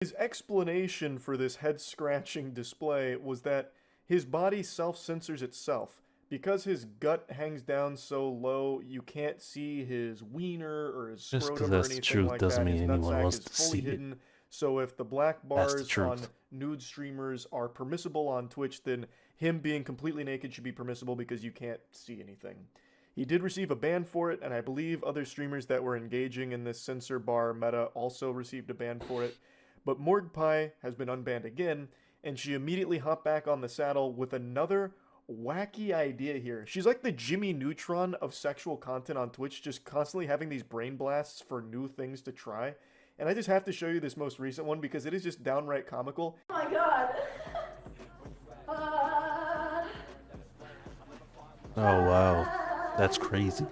His explanation for this head-scratching display was that his body self-censors itself. Because his gut hangs down so low, you can't see his wiener or his Just because scrotum or that's the anything truth like doesn't that. mean His anyone nutsack wants is to fully see it. hidden. So if the black That's the bars on truth. nude streamers are permissible on Twitch, then him being completely naked should be permissible because you can't see anything. He did receive a ban for it, and I believe other streamers that were engaging in this censor bar meta also received a ban for it. But Morgpie has been unbanned again, and she immediately hopped back on the saddle with another wacky idea here. She's like the Jimmy Neutron of sexual content on Twitch, just constantly having these brain blasts for new things to try. And I just have to show you this most recent one because it is just downright comical. Oh my god. Uh, Oh wow, that's crazy.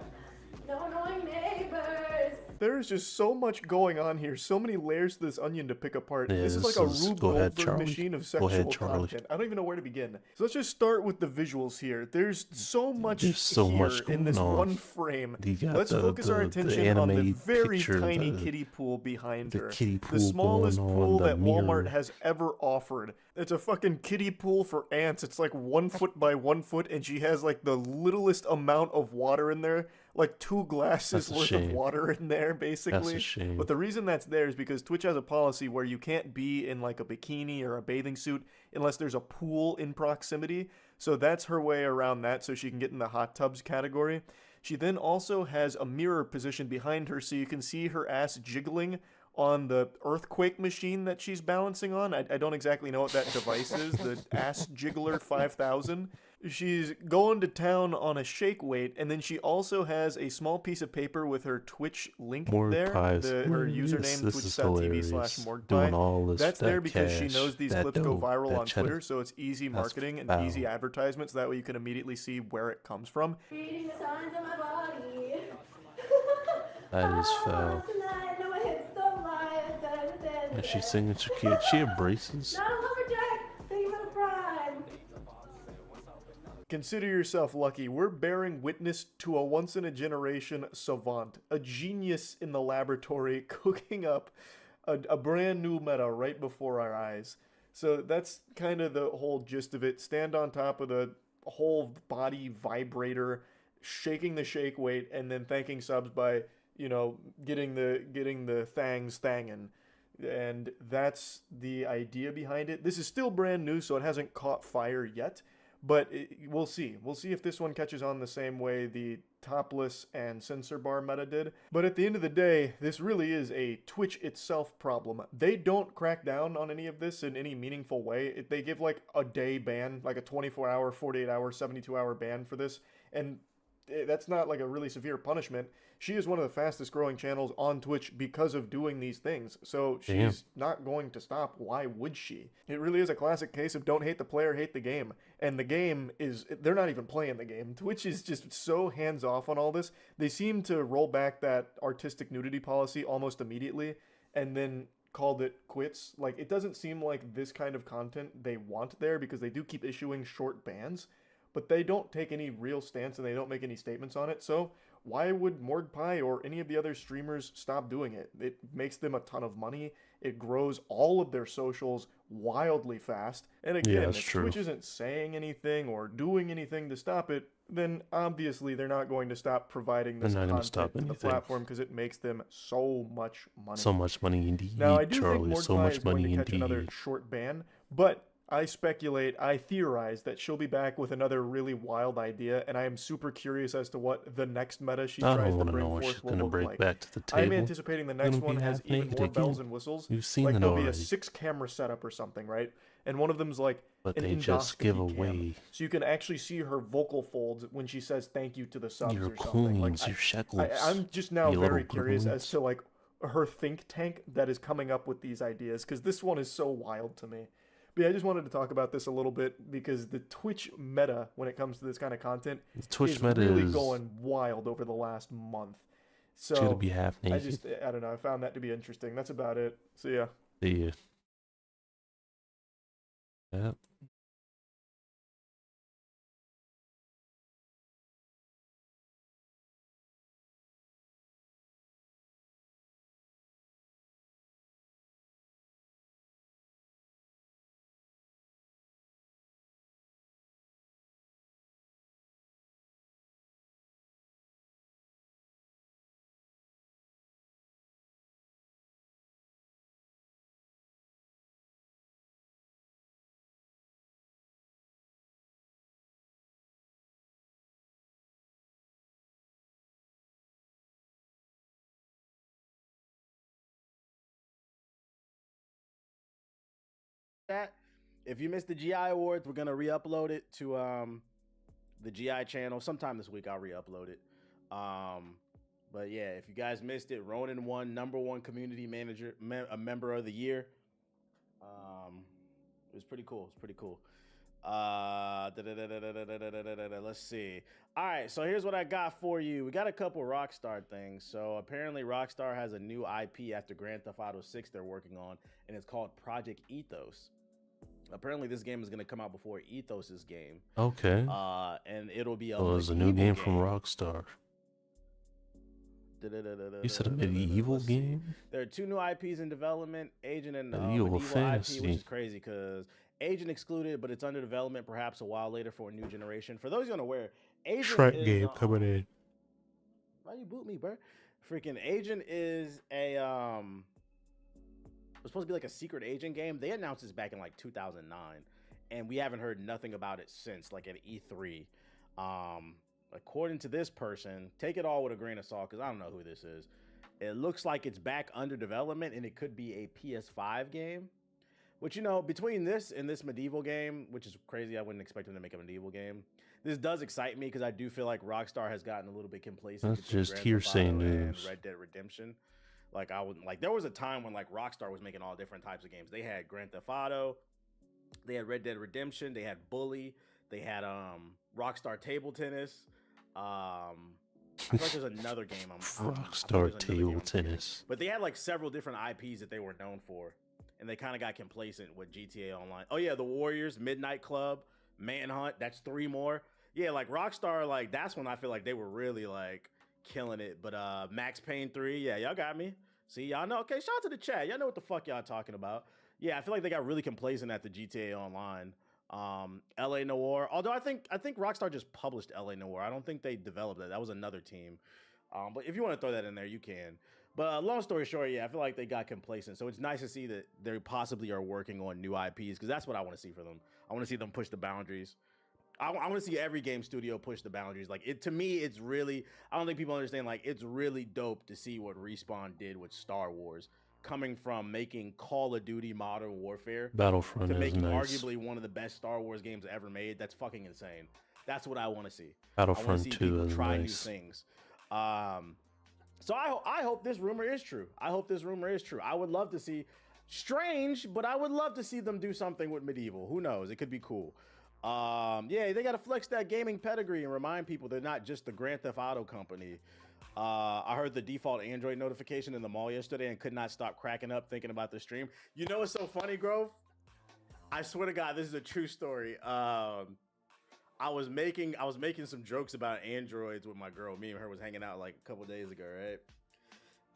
no annoying neighbors. There is just so much going on here, so many layers to this onion to pick apart. Yeah, This is like this a is. Rube Go ahead, Goldberg Charlie. machine of Go ahead, sexual Charlie. content. I don't even know where to begin. So let's just start with the visuals here. There's so much There's so here much in going this on. one frame. You got Let's focus our the attention on the anime very picture, tiny kiddie pool behind the her. kiddie The pool going smallest on, pool the that Walmart mirror. has ever offered. It's a fucking kiddie pool for ants. It's like 1 foot by 1 foot, and she has like the littlest amount of water in there, like 2 glasses That's a worth of shame. water in there, basically. That's a shame. But the reason that's there is because Twitch has a policy where you can't be in like a bikini or a bathing suit unless there's a pool in proximity. So that's her way around that so she can get in the hot tubs category. She then also has a mirror positioned behind her so you can see her ass jiggling on the earthquake machine that she's balancing on. I don't exactly know what that device is, the Ass Jiggler 5000. She's going to town on a shake weight, and then she also has a small piece of paper with her Twitch link there, Morgpie's her hilarious. username This is twitch.tv/morgpie. hilarious. Doing all this That's there that because she cash, knows these that clips go dough, viral that on cheddar. Twitter, so it's easy That's marketing and easy foul. advertisements. That way you can immediately see where it comes from. Reading the signs of my body. That is foul. Tonight, no, my hips don't lie. And she's singing Shakira. She embraces. Not a lumberjack. Thank you for the prime. Consider yourself lucky. We're bearing witness to a once-in-a-generation savant, a genius in the laboratory, cooking up a brand new meta right before our eyes. So that's kind of the whole gist of it. Stand on top of the whole body vibrator, shaking the shake weight, and then thanking subs by, getting the thangs thangin'. And that's the idea behind it. This is still brand new, so it hasn't caught fire yet. But we'll see. We'll see if this one catches on the same way the topless and censor bar meta did. But at the end of the day, this really is a Twitch itself problem. They don't crack down on any of this in any meaningful way. They give like a day ban, like a 24-hour, 48-hour, 72-hour ban for this. And that's not like a really severe punishment. She is one of the fastest growing channels on Twitch because of doing these things. So Damn. she's not going to stop. Why would she? It really is a classic case of don't hate the player, hate the game. And the game is, they're not even playing the game. Twitch is just so hands off on all this. They seem to roll back that artistic nudity policy almost immediately and then called it quits. Like, it doesn't seem like this kind of content they want there because they do keep issuing short bans, but they don't take any real stance and they don't make any statements on it. So why would Morgpie or any of the other streamers stop doing it? It makes them a ton of money. It grows all of their socials wildly fast. And Yeah, again, that's if true. Twitch isn't saying anything or doing anything to stop it, then obviously they're not going to stop providing this They're not gonna content stop to the anything. platform because it makes them so much money. So much money indeed, Now, I do Charlie. think So Mordecai much is going money to catch another indeed. short ban, but I speculate, I theorize that she'll be back with another really wild idea, and I am super curious as to what the next meta she I tries don't to want to bring know what she's forth will gonna look bring like. back to the I'm table. anticipating the She's next gonna one be has half even naked more bells again. and whistles. You've seen Like it there'll be a already. 6-camera setup or something, right? And one of them's like But an they just give endoscopy cam, away so you can actually see her vocal folds when she says thank you to the subs your or something. Like coins, your shekels, I'm just now you very little curious as grooms. to like her think tank that is coming up with these ideas because this one is so wild to me. But yeah, I just wanted to talk about this a little bit because the Twitch meta when it comes to this kind of content The Twitch is meta really is going wild over the last month. she's gonna So be half naked. I don't know, I found that to be interesting. That's about it. So yeah. Yeah. Yep. that. If you missed the GI Awards, we're gonna re-upload it to the GI channel sometime this week. I'll re-upload it. But yeah, if you guys missed it, Ronan won #1 community manager, a member of the year. It was pretty cool. It's pretty cool. Let's see. All right, so here's what I got for you. We got a couple Rockstar things. So apparently Rockstar has a new IP after Grand Theft Auto 6 they're working on, and it's called Project Ethos. Apparently this game is going to come out before Ethos's game. Okay. And it'll be a Oh, it's a new game from Rockstar. You said a medieval game? There are 2 new IPs in development, Agent and Medieval Fantasy. Fantasy. Which is crazy because Agent excluded, but it's under development perhaps a while later for a new generation. For those you unaware, Agent Shrek is, game coming in. Why you boot me, bro? Freaking Agent is a it's supposed to be like a secret agent game. They announced this back in like 2009, and we haven't heard nothing about it since, like at E3. According to this person, take it all with a grain of salt because I don't know who this is. It looks like it's back under development and it could be a PS5 game. Which, you know, between this and this medieval game, which is crazy, I wouldn't expect them to make a medieval game. This does excite me because I do feel like Rockstar has gotten a little bit complacent. That's just hearsay news. And Red Dead Redemption. Like I would like, there was a time when like Rockstar was making all different types of games. They had Grand Theft Auto, they had Red Dead Redemption, they had Bully, they had Rockstar Table Tennis. I feel like there's another game. Rockstar Table Tennis. But they had like several different IPs that they were known for, and they kind of got complacent with GTA Online. Oh yeah, the Warriors, Midnight Club, Manhunt. That's 3 more. Yeah, like Rockstar, like that's when I feel like they were really like killing it. But Max Payne 3, yeah, y'all got me. See, y'all know. Okay, shout out to the chat. Y'all know what the fuck y'all talking about. Yeah, I feel like they got really complacent at the GTA Online. LA Noire, although I think Rockstar just published LA Noire. I don't think they developed that. That was another team. But if you want to throw that in there, you can. But long story short, yeah, I feel like they got complacent. So it's nice to see that they possibly are working on new IPs because that's what I want to see for them. I want to see them push the boundaries. I want to see every game studio push the boundaries. Like it to me, it's really, I don't think people understand, like it's really dope to see what Respawn did with Star Wars, coming from making Call of Duty Modern Warfare Battlefront to is making nice. arguably one of the best Star Wars games ever made. That's fucking insane. That's what I want to see. Battlefront I want to see 2 people is try nice. new things. So I hope this rumor is true. I hope this rumor is true. I would love to see, strange, but I would love to see them do something with Medieval. Who knows? It could be cool. Yeah, they got to flex that gaming pedigree and remind people they're not just the Grand Theft Auto company. I heard the default Android notification in the mall yesterday and could not stop cracking up thinking about the stream. You know what's so funny, Grove? I swear to God, this is a true story. I was making some jokes about androids with my girl. Me and her was hanging out like a couple days ago, right?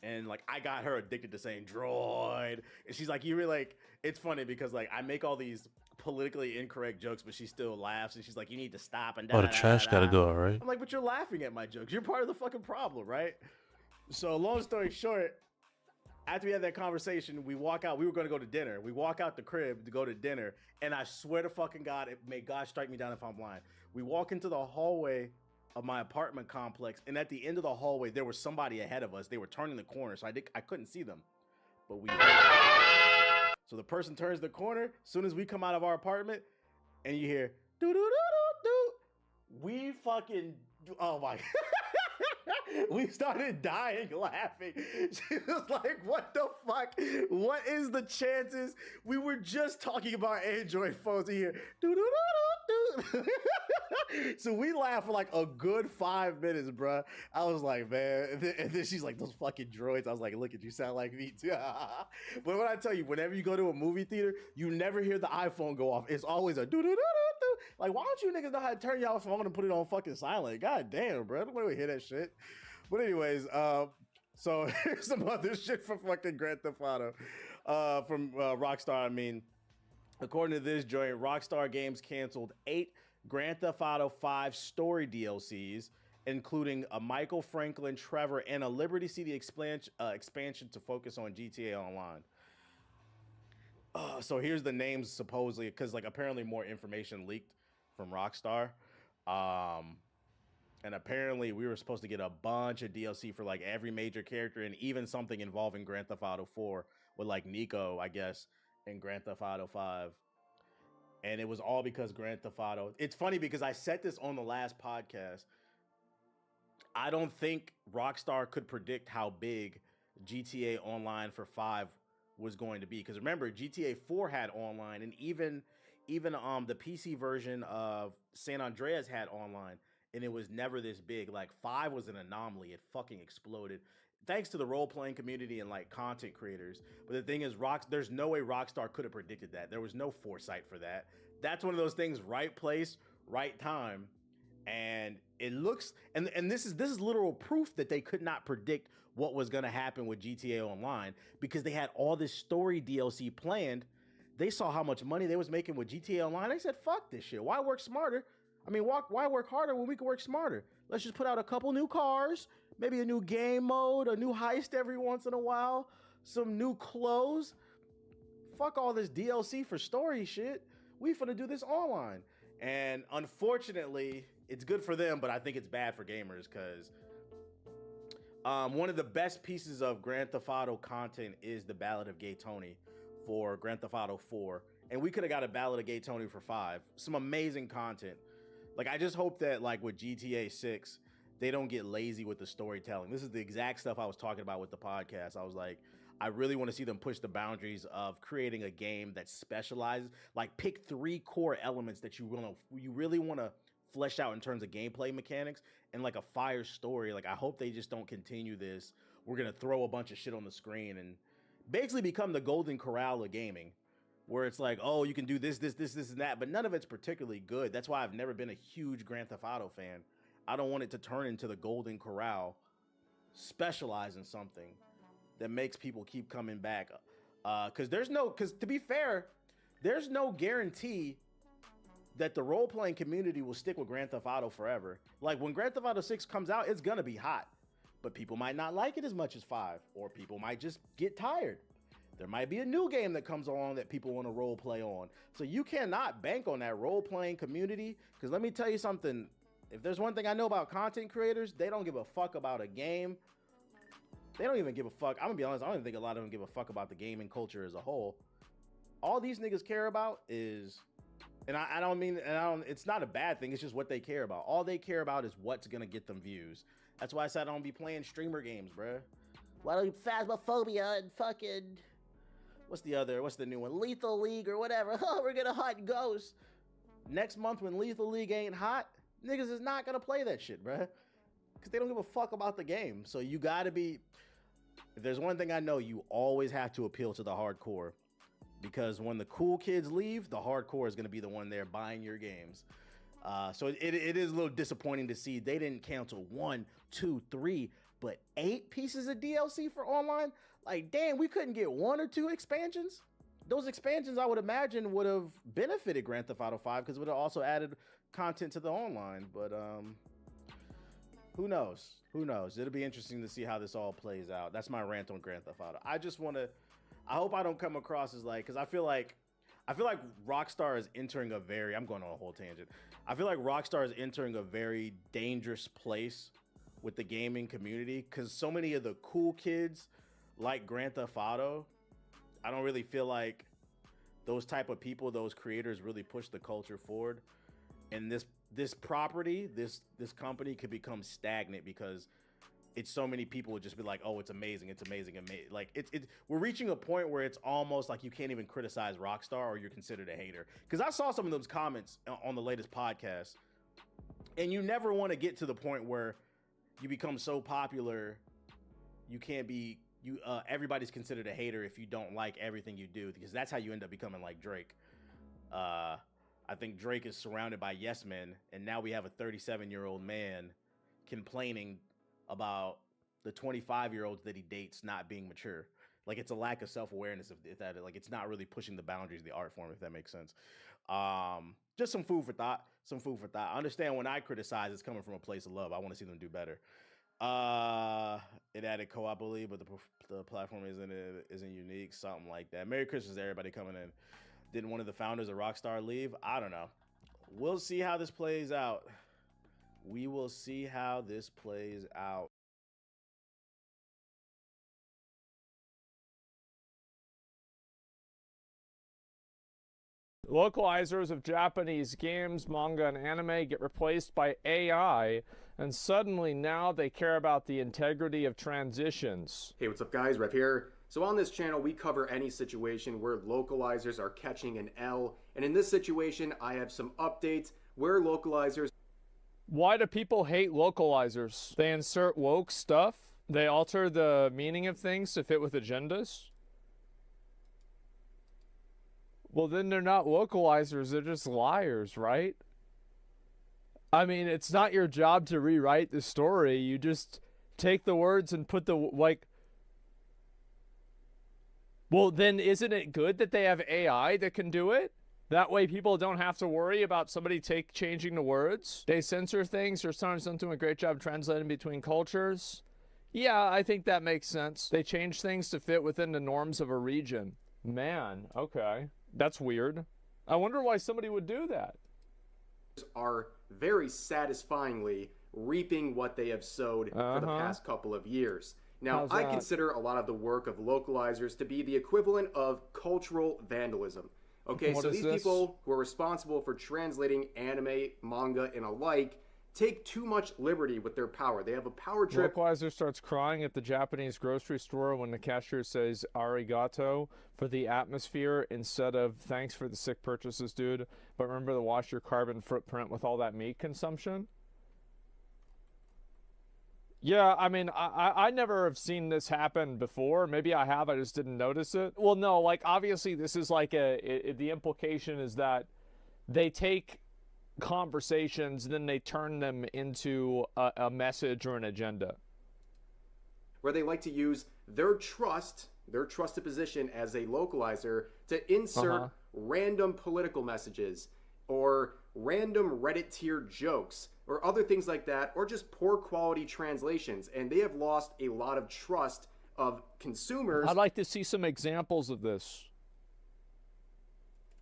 And like I got her addicted to saying droid, and she's like, "You really like." It's funny because like I make all these politically incorrect jokes, but she still laughs, and she's like, "You need to stop." And Oh, the trash gotta go, all right? I'm like, "But you're laughing at my jokes. You're part of the fucking problem, right?" So long story short, after we had that conversation, we walk out. We were going to go to dinner. We walk out the crib to go to dinner, and I swear to fucking God, may God strike me down if I'm lying. We walk into the hallway of my apartment complex, and at the end of the hallway, there was somebody ahead of us. They were turning the corner, so I couldn't see them, but we. So the person turns the corner. As soon as we come out of our apartment, and you hear doo doo doo doo doo, we fucking oh my. We started dying laughing. She was like, what the fuck? What is the chances? We were just talking about Android phones in here. So we laughed for like a good 5 minutes, bruh. I was like, man. And then she's like, those fucking droids. I was like, look at you, sound like me too. But when I tell you, whenever you go to a movie theater, you never hear the iPhone go off. It's always a do-do-do-do-do. Like, why don't you niggas know how to turn y'all phone and put it on fucking silent? God damn, bro. Nobody would hear that shit. But anyways, so here's some other shit from fucking Grand Theft Auto, from Rockstar. I mean, according to this joint, Rockstar Games canceled 8 Grand Theft Auto 5 story DLCs, including a Michael Franklin, Trevor, and a Liberty City expansion to focus on GTA Online. So here's the names supposedly, because like apparently more information leaked from Rockstar. And apparently we were supposed to get a bunch of DLC for like every major character and even something involving Grand Theft Auto 4 with like Nico, I guess, in Grand Theft Auto 5. And it was all because Grand Theft Auto. It's funny because I said this on the last podcast. I don't think Rockstar could predict how big GTA Online for 5 was going to be. Because remember, GTA 4 had online, and even the PC version of San Andreas had online, and it was never this big. Like 5 was an anomaly. It fucking exploded. Thanks to the role-playing community and like content creators. But the thing is, there's no way Rockstar could have predicted that. There was no foresight for that. That's one of those things, right place, right time. And it looks, and this is literal proof that they could not predict what was going to happen with GTA Online, because they had all this story DLC planned. They saw how much money they was making with GTA Online. They said, fuck this shit. Why work smarter? I mean, why work harder when we can work smarter? Let's just put out a couple new cars, maybe a new game mode, a new heist every once in a while, some new clothes. Fuck all this DLC for story shit. We finna do this online. And unfortunately, it's good for them, but I think it's bad for gamers, because one of the best pieces of Grand Theft Auto content is the Ballad of Gay Tony for Grand Theft Auto 4. And we could have got a Ballad of Gay Tony for 5. Some amazing content. Like, I just hope that, like, with GTA 6, they don't get lazy with the storytelling. This is the exact stuff I was talking about with the podcast. I was like, I really want to see them push the boundaries of creating a game that specializes. Like, pick 3 core elements that you really want to flesh out in terms of gameplay mechanics and like a fire story. Like, I hope they just don't continue this. We're going to throw a bunch of shit on the screen and basically become the Golden Corral of gaming, where it's like, oh, you can do this, and that, but none of it's particularly good. That's why I've never been a huge Grand Theft Auto fan. I don't want it to turn into the Golden Corral. Specialize in something that makes people keep coming back. Because to be fair, there's no guarantee that the role-playing community will stick with Grand Theft Auto forever. Like, when Grand Theft Auto 6 comes out, it's gonna be hot, but people might not like it as much as 5, or people might just get tired. There might be a new game that comes along that people want to role play on. So you cannot bank on that role playing community. Because let me tell you something. If there's one thing I know about content creators, they don't give a fuck about a game. They don't even give a fuck. I'm going to be honest. I don't even think a lot of them give a fuck about the gaming culture as a whole. All these niggas care about is, and I don't mean, it's not a bad thing. It's just what they care about. All they care about is what's going to get them views. That's why I said I don't be playing streamer games, bruh. Why don't you Phasmophobia and fucking... What's the new one? Lethal League or whatever. Oh, we're gonna hunt ghosts. Next month when Lethal League ain't hot, niggas is not gonna play that shit, bruh. Because they don't give a fuck about the game. So you gotta be... If there's one thing I know, you always have to appeal to the hardcore. Because when the cool kids leave, the hardcore is gonna be the one there buying your games. So it is a little disappointing to see they didn't cancel 1, 2, 3, but 8 pieces of DLC for online. Like, damn, we couldn't get 1 or 2 expansions. Those expansions, I would imagine, would have benefited Grand Theft Auto 5 because it would have also added content to the online. But who knows? Who knows? It'll be interesting to see how this all plays out. That's my rant on Grand Theft Auto. I hope I don't come across as like, because I feel like Rockstar is entering I'm going on a whole tangent. I feel like Rockstar is entering a very dangerous place with the gaming community, because so many of the cool kids like Grand Theft Auto, I don't really feel like those type of people, those creators really push the culture forward. And this property, this company could become stagnant because it's so many people would just be like, oh, it's amazing. Like we're reaching a point where it's almost like you can't even criticize Rockstar or you're considered a hater. Because I saw some of those comments on the latest podcast, and you never want to get to the point where you become so popular, you can't be, everybody's considered a hater if you don't like everything you do, because that's how you end up becoming like Drake. I think Drake is surrounded by yes men, and now we have a 37-year-old man complaining about the 25-year-olds that he dates not being mature. Like, it's a lack of self-awareness of that. Like, it's not really pushing the boundaries of the art form, if that makes sense. Just some food for thought. I understand when I criticize, it's coming from a place of love. I want to see them do better. It added co-op, I believe, but the platform isn't unique. Something like that. Merry Christmas, everybody coming in. Didn't one of the founders of Rockstar leave? I don't know. We'll see how this plays out. We will see how this plays out. Localizers of Japanese games, manga, and anime get replaced by AI, and suddenly now they care about the integrity of transitions. Hey, what's up guys? Rev here. So on this channel, we cover any situation where localizers are catching an L, and in this situation, I have some updates where localizers... Why do people hate localizers? They insert woke stuff? They alter the meaning of things to fit with agendas? Well, then they're not localizers, they're just liars, right? I mean, it's not your job to rewrite the story. You just take the words and put the, like... Well, then isn't it good that they have AI that can do it? That way people don't have to worry about somebody changing the words. They censor things, or sometimes don't do a great job translating between cultures. Yeah, I think that makes sense. They change things to fit within the norms of a region. Man, okay. That's weird. I wonder why somebody would do that. Are very satisfyingly reaping what they have sowed for the past couple of years. Now, I consider a lot of the work of localizers to be the equivalent of cultural vandalism. Okay, so these people who are responsible for translating anime, manga, and alike take too much liberty with their power. They have a power trip. Localizer starts crying at the Japanese grocery store when the cashier says arigato for the atmosphere instead of thanks for the sick purchases, dude. But remember to wash your carbon footprint with all that meat consumption? Yeah, I mean, I never have seen this happen before. Maybe I have, I just didn't notice it. Well, no, like, obviously this is like the implication is that they take conversations, then they turn them into a message or an agenda. Where they like to use their trusted position as a localizer to insert random political messages or random Reddit tier jokes or other things like that, or just poor quality translations. And they have lost a lot of trust of consumers. I'd like to see some examples of this.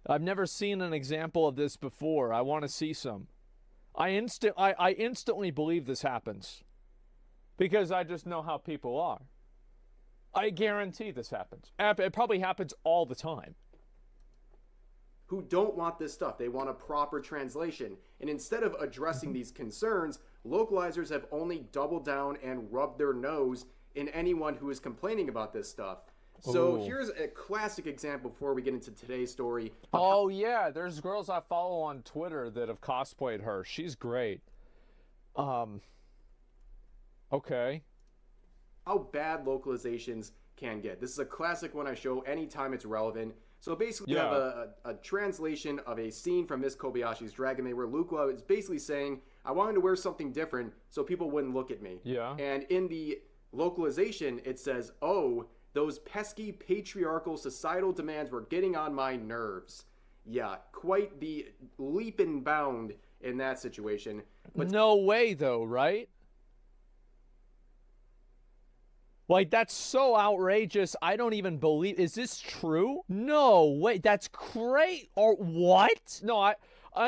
I've never seen an example of this before. I want to see some. I instantly believe this happens because I just know how people are. I guarantee this happens. It probably happens all the time. Who don't want this stuff. They want a proper translation. And instead of addressing these concerns, localizers have only doubled down and rubbed their nose in anyone who is complaining about this stuff. So here's a classic example before we get into today's story. Oh yeah, there's girls I follow on Twitter that have cosplayed her. She's great. Okay. How bad localizations can get. This is a classic one I show anytime it's relevant. So basically you have a translation of a scene from Miss Kobayashi's Dragon Maid where Luca is basically saying, I wanted to wear something different so people wouldn't look at me. Yeah. And in the localization, it says, oh, those pesky patriarchal societal demands were getting on my nerves. Yeah, quite the leap and bound in that situation. But no way though, right? Like, that's so outrageous. I don't even believe. Is this true? No, wait, that's great. Or what? No, I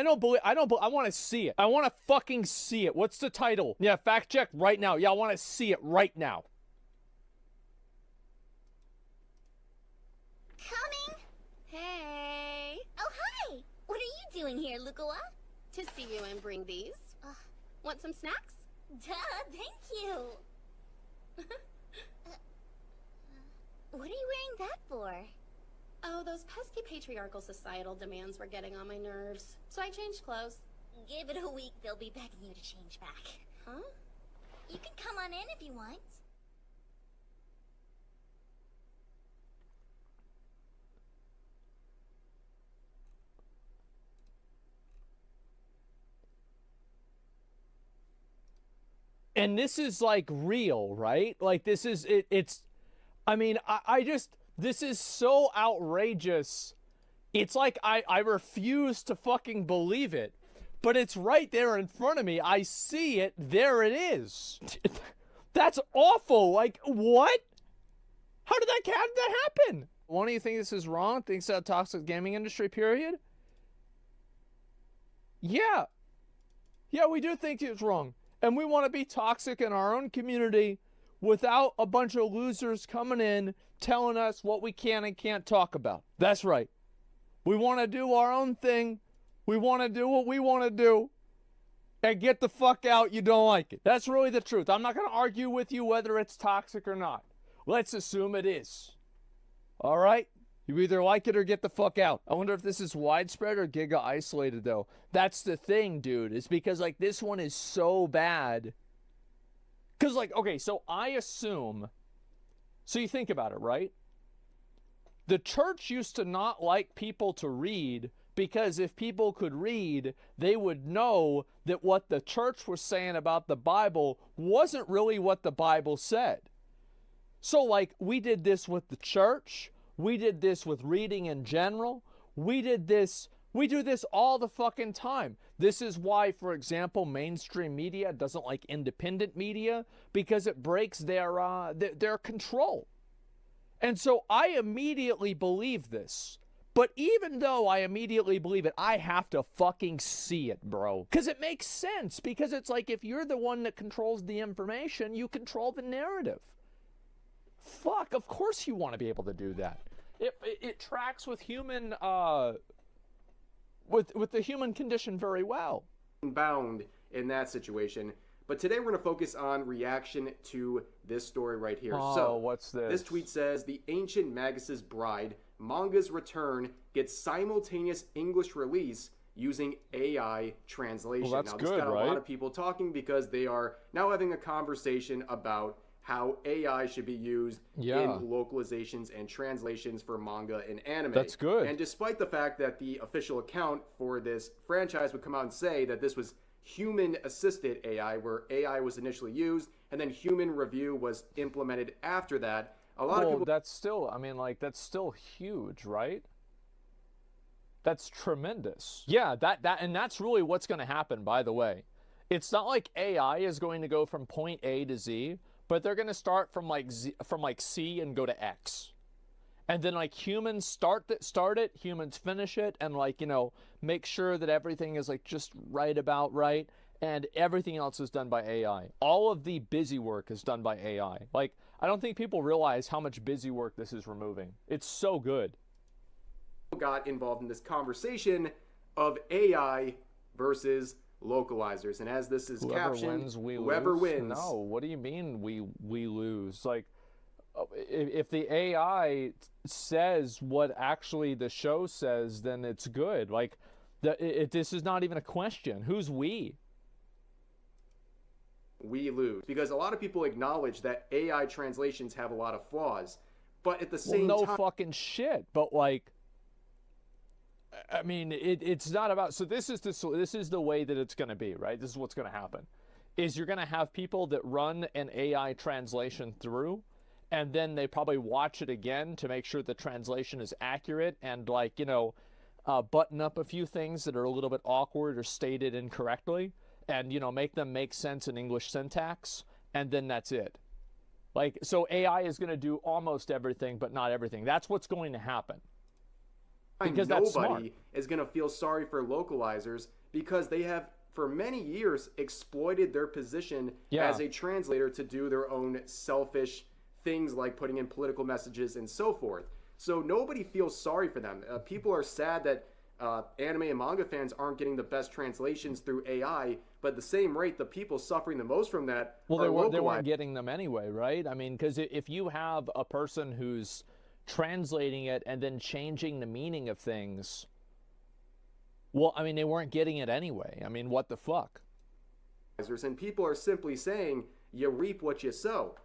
don't believe. I want to see it. I want to fucking see it. What's the title? Yeah, fact check right now. Yeah, I want to see it right now. Coming. Hey. Oh, hi. What are you doing here, Lukua? To see you and bring these. Want some snacks? Duh, thank you. What are you wearing that for? Oh, those pesky patriarchal societal demands were getting on my nerves. So I changed clothes. Give it a week, they'll be begging you to change back. Huh? You can come on in if you want. And this is like real, right? Like this is it's I mean, I just this is so outrageous. It's like I refuse to fucking believe it. But it's right there in front of me. I see it. There it is. That's awful. Like, what? How did that happen? One of you think this is wrong? Thinks that toxic gaming industry, period? Yeah. Yeah, we do think it's wrong. And we want to be toxic in our own community without a bunch of losers coming in telling us what we can and can't talk about. That's right. We want to do our own thing. We want to do what we want to do. And get the fuck out, you don't like it. That's really the truth. I'm not going to argue with you whether it's toxic or not. Let's assume it is. All right? You either like it or get the fuck out. I wonder if this is widespread or giga isolated, though. That's the thing, dude. It's because, like, this one is so bad. Because, like, okay, so I assume... So you think about it, right? The church used to not like people to read because if people could read, they would know that what the church was saying about the Bible wasn't really what the Bible said. So, like, we did this with the church. We did this with reading in general. We do this all the fucking time. This is why, for example, mainstream media doesn't like independent media, because it breaks their control. And so I immediately believe this. But even though I immediately believe it, I have to fucking see it, bro. Because it makes sense. Because it's like, if you're the one that controls the information, you control the narrative. Fuck, of course you want to be able to do that. It tracks with human, with the human condition very well. Bound in that situation. But today we're going to focus on reaction to this story right here. Oh, so, what's this? This tweet says, the Ancient Magus' Bride manga's return gets simultaneous English release using AI translation. Well, that's now, this good, got a right? lot of people talking because they are now having a conversation about how AI should be used in localizations and translations for manga and anime. That's good. And despite the fact that the official account for this franchise would come out and say that this was human-assisted AI, where AI was initially used, and then human review was implemented after that, a lot of people... that's still, I mean, like, that's still huge, right? That's tremendous. Yeah, and that's really what's going to happen, by the way. It's not like AI is going to go from point A to Z, but they're going to start from like C and go to X. And then, like, humans start it, humans finish it, and, like, you know, make sure that everything is, like, just right about right, and everything else is done by AI. All of the busy work is done by AI. Like, I don't think people realize how much busy work this is removing. It's so good. Got involved in this conversation of AI versus localizers, and as this is captioned, whoever wins. No, what do you mean we lose? Like, if the AI says what actually the show says, then it's good. Like, this is not even a question. Who's we? We lose. Because a lot of people acknowledge that AI translations have a lot of flaws, but at the same time... no fucking shit, but, like... I mean, it's not about... So this is the way that it's going to be, right? This is what's going to happen. Is you're going to have people that run an AI translation through, and then they probably watch it again to make sure the translation is accurate and, like, you know, button up a few things that are a little bit awkward or stated incorrectly, and, you know, make them make sense in English syntax, and then that's it. Like, so AI is going to do almost everything, but not everything. That's what's going to happen. Because nobody is going to feel sorry for localizers because they have, for many years, exploited their position as a translator to do their own selfish things like putting in political messages and so forth. So nobody feels sorry for them. People are sad that anime and manga fans aren't getting the best translations through AI, but at the same rate, the people suffering the most from that are they weren't getting them anyway, right? I mean, because if you have a person who's translating it and then changing the meaning of things, well, I mean, they weren't getting it anyway. I mean, what the fuck? And people are simply saying, you reap what you sow.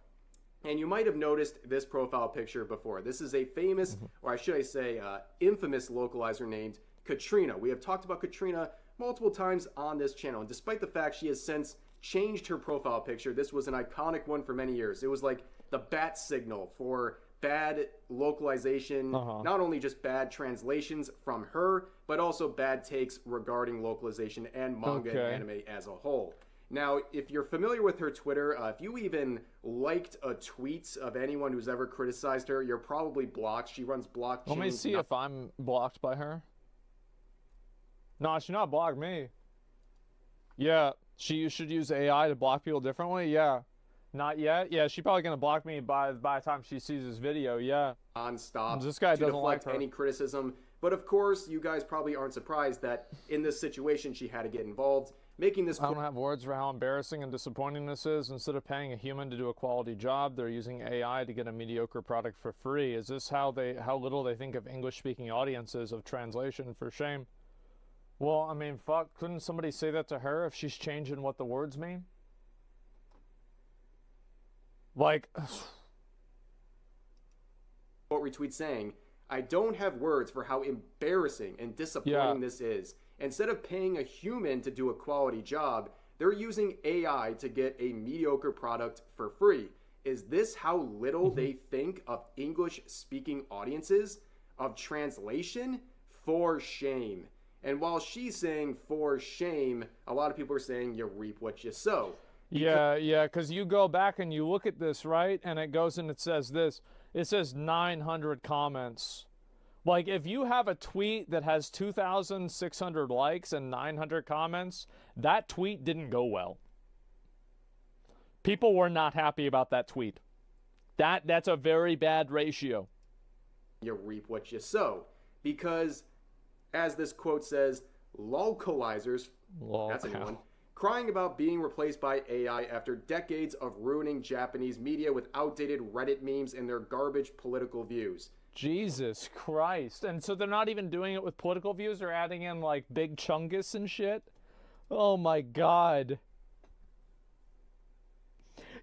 And you might have noticed this profile picture before. This is a famous, or I should I say, infamous localizer named Katrina. We have talked about Katrina multiple times on this channel, and despite the fact she has since changed her profile picture, this was an iconic one for many years. It was like the bat signal for bad localization, not only just bad translations from her, but also bad takes regarding localization and manga and anime as a whole. Now, if you're familiar with her Twitter, if you even liked a tweet of anyone who's ever criticized her, you're probably blocked. She runs blockchain. Let me see if I'm blocked by her. No, she not blocked me. Yeah, she should use AI to block people differently. Yeah. Not yet. Yeah, she's probably gonna block me by the time she sees this video. Yeah. Non-stop. This guy doesn't like her. Any criticism But of course, you guys probably aren't surprised that in this situation, she had to get involved, making this... I don't have words for how embarrassing and disappointing this is. Instead of paying a human to do a quality job, they're using AI to get a mediocre product for free. Is this how little they think of English-speaking audiences of translation? For shame. Well, I mean, fuck, couldn't somebody say that to her if she's changing what the words mean? Like... Quote retweet saying, I don't have words for how embarrassing and disappointing this is. Instead of paying a human to do a quality job, they're using AI to get a mediocre product for free. Is this how little they think of English-speaking audiences? Of translation? For shame. And while she's saying for shame, a lot of people are saying you reap what you sow. Yeah, because you go back and you look at this, right? And it goes and it says this. It says 900 comments. Like, if you have a tweet that has 2,600 likes and 900 comments, that tweet didn't go well. People were not happy about that tweet. That's a very bad ratio. You reap what you sow. Because, as this quote says, localizers, that's a new one, crying about being replaced by AI after decades of ruining Japanese media with outdated Reddit memes and their garbage political views. Jesus Christ. And so they're not even doing it with political views? They're adding in, like, Big Chungus and shit? Oh my god.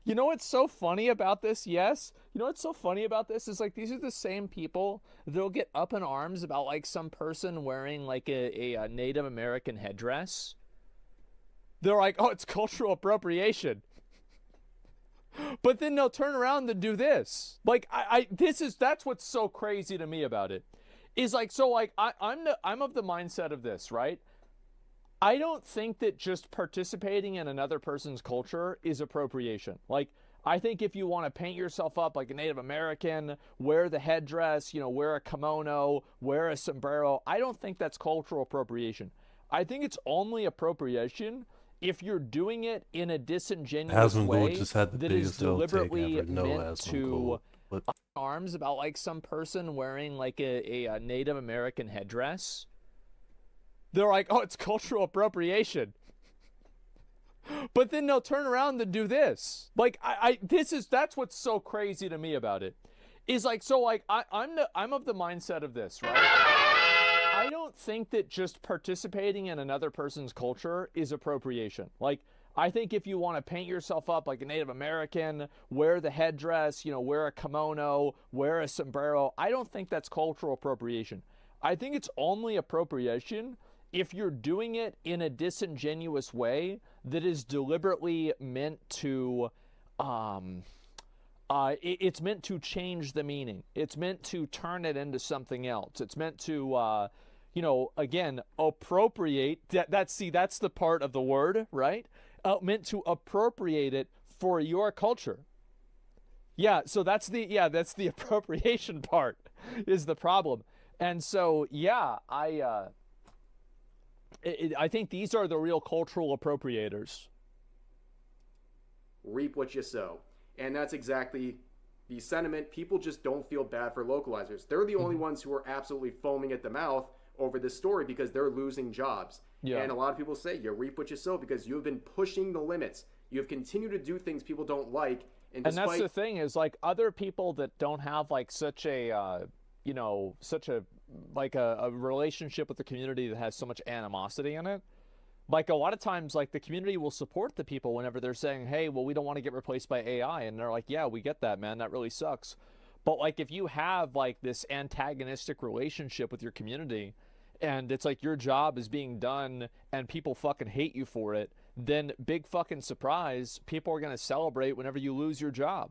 You know what's so funny about this? Yes. You know what's so funny about this is, like, these are the same people that'll get up in arms about, like, some person wearing, like, a Native American headdress. They're like, oh, it's cultural appropriation. But then they'll turn around and do this. Like, that's what's so crazy to me about it. Is like, so like, I'm of the mindset of this, right? I don't think that just participating in another person's culture is appropriation. Like, I think if you want to paint yourself up like a Native American, wear the headdress, you know, wear a kimono, wear a sombrero, I don't think that's cultural appropriation. I think it's only appropriation if you're doing it in a disingenuous way just had the that is deliberately meant to arms about like some person wearing like a Native American headdress. They're like, oh, it's cultural appropriation. But then they'll turn around and do this. Like, that's what's so crazy to me about it. Is like, so like, I'm of the mindset of this, right? I don't think that just participating in another person's culture is appropriation. Like, I think if you want to paint yourself up like a Native American, wear the headdress, you know, wear a kimono, wear a sombrero, I don't think that's cultural appropriation. I think it's only appropriation if you're doing it in a disingenuous way that is deliberately meant to, it's meant to change the meaning. It's meant to turn it into something else. It's meant to, you know, again, appropriate. That's the part of the word, right? Meant to appropriate it for your culture. Yeah, so that's the appropriation part is the problem. And so, yeah, I think these are the real cultural appropriators. Reap what you sow. And that's exactly the sentiment. People just don't feel bad for localizers. They're the only ones who are absolutely foaming at the mouth over this story because they're losing jobs. Yeah. And a lot of people say you reap what you sow because you have been pushing the limits. You have continued to do things people don't like. And that's the thing is, like, other people that don't have like such a a relationship with the community that has so much animosity in it, like a lot of times, like the community will support the people whenever they're saying, hey, well, we don't want to get replaced by AI. And they're like, yeah, we get that, man. That really sucks. But like, if you have like this antagonistic relationship with your community and it's like your job is being done and people fucking hate you for it, then big fucking surprise, people are going to celebrate whenever you lose your job.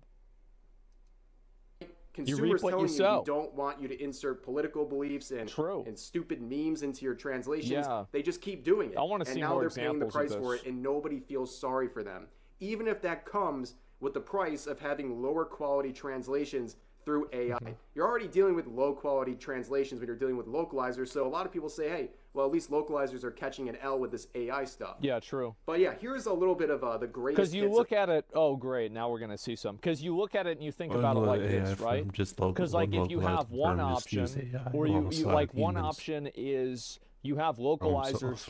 Consumers telling you don't want you to insert political beliefs and stupid memes into your translations. Yeah. They just keep doing it. I want to see more examples. And now they're paying the price for it, and nobody feels sorry for them. Even if that comes with the price of having lower quality translations through AI. You're already dealing with low quality translations when you're dealing with localizers. So a lot of people say, hey, well, at least localizers are catching an L with this AI stuff. Yeah, true. But yeah, here's a little bit of the greatest. Because you look at it, oh great, now we're gonna see some. Because you look at it and you think about it like this, right? Because like if you have one option, or you like one option is you have localizers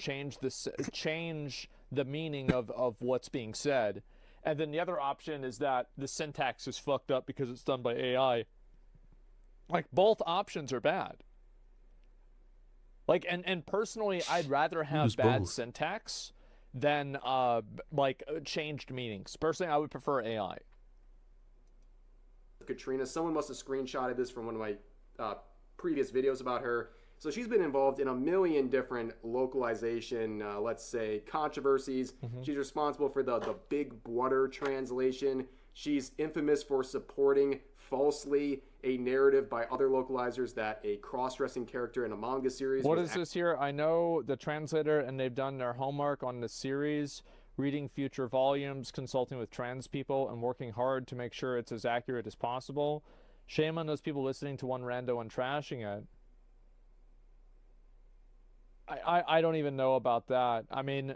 change the meaning of what's being said, and then the other option is that the syntax is fucked up because it's done by AI. Like both options are bad. Like and personally, I'd rather have bad syntax than changed meanings. Personally, I would prefer AI. Katrina, someone must have screenshotted this from one of my previous videos about her. So she's been involved in a million different localization, let's say, controversies. She's responsible for the Big Brother translation. She's infamous for supporting falsely a narrative by other localizers that a cross-dressing character in a manga series. What is this here? I know the translator and they've done their homework on the series, reading future volumes, consulting with trans people, and working hard to make sure it's as accurate as possible. Shame on those people listening to one rando and trashing it. I don't even know about that. I mean,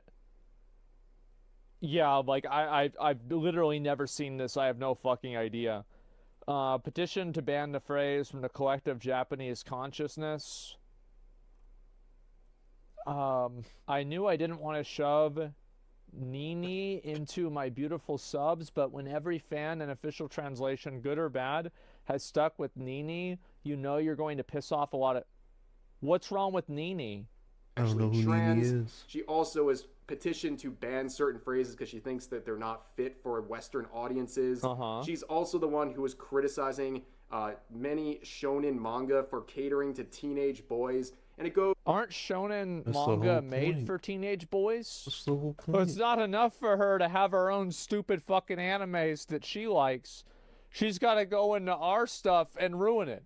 yeah, like I've literally never seen this. I have no fucking idea. Petition to ban the phrase from the collective Japanese consciousness. I knew I didn't want to shove Nini into my beautiful subs, but when every fan and official translation, good or bad, has stuck with Nini, you know you're going to piss off a lot of... What's wrong with Nini? I don't know who Nini is. She also has petitioned to ban certain phrases because she thinks that they're not fit for Western audiences. She's also the one who is criticizing many shonen manga for catering to teenage boys. And it goes... Aren't shonen manga made for teenage boys? That's the whole point. Well, it's not enough for her to have her own stupid fucking animes that she likes. She's got to go into our stuff and ruin it.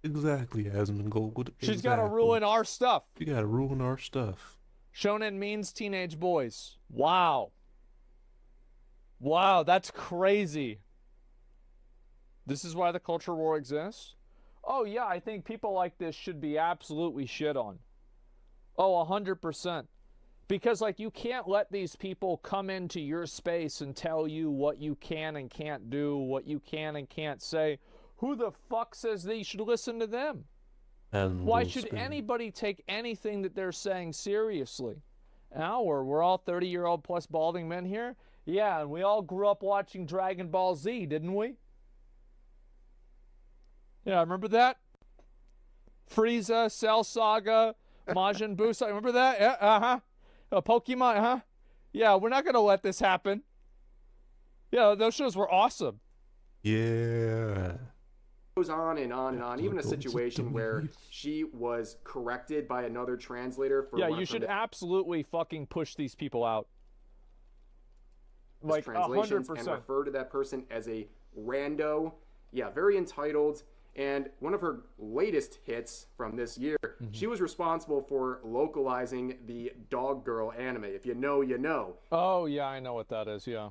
Exactly, Asmongold. She's got to ruin our stuff. You got to ruin our stuff. Shonen means teenage boys. Wow. Wow, that's crazy. This is why the culture war exists? Oh, yeah, I think people like this should be absolutely shit on. Oh, 100%. Because, like, you can't let these people come into your space and tell you what you can and can't do, what you can and can't say. Who the fuck says that you should listen to them? Why should anybody take anything that they're saying seriously? Now, we're all 30-year-old plus balding men here? Yeah, and we all grew up watching Dragon Ball Z, didn't we? Yeah, remember that? Frieza, Cell Saga, Majin Buu, remember that? Yeah, Pokemon, Yeah, we're not going to let this happen. Yeah, those shows were awesome. Yeah. Goes on and on and on. Even a situation where she was corrected by another translator for... Yeah, you should absolutely fucking push these people out. Like, translations 100%. And refer to that person as a rando. Yeah, very entitled. And one of her latest hits from this year, she was responsible for localizing the Dog Girl anime. If you know, you know. Oh, yeah, I know what that is, yeah.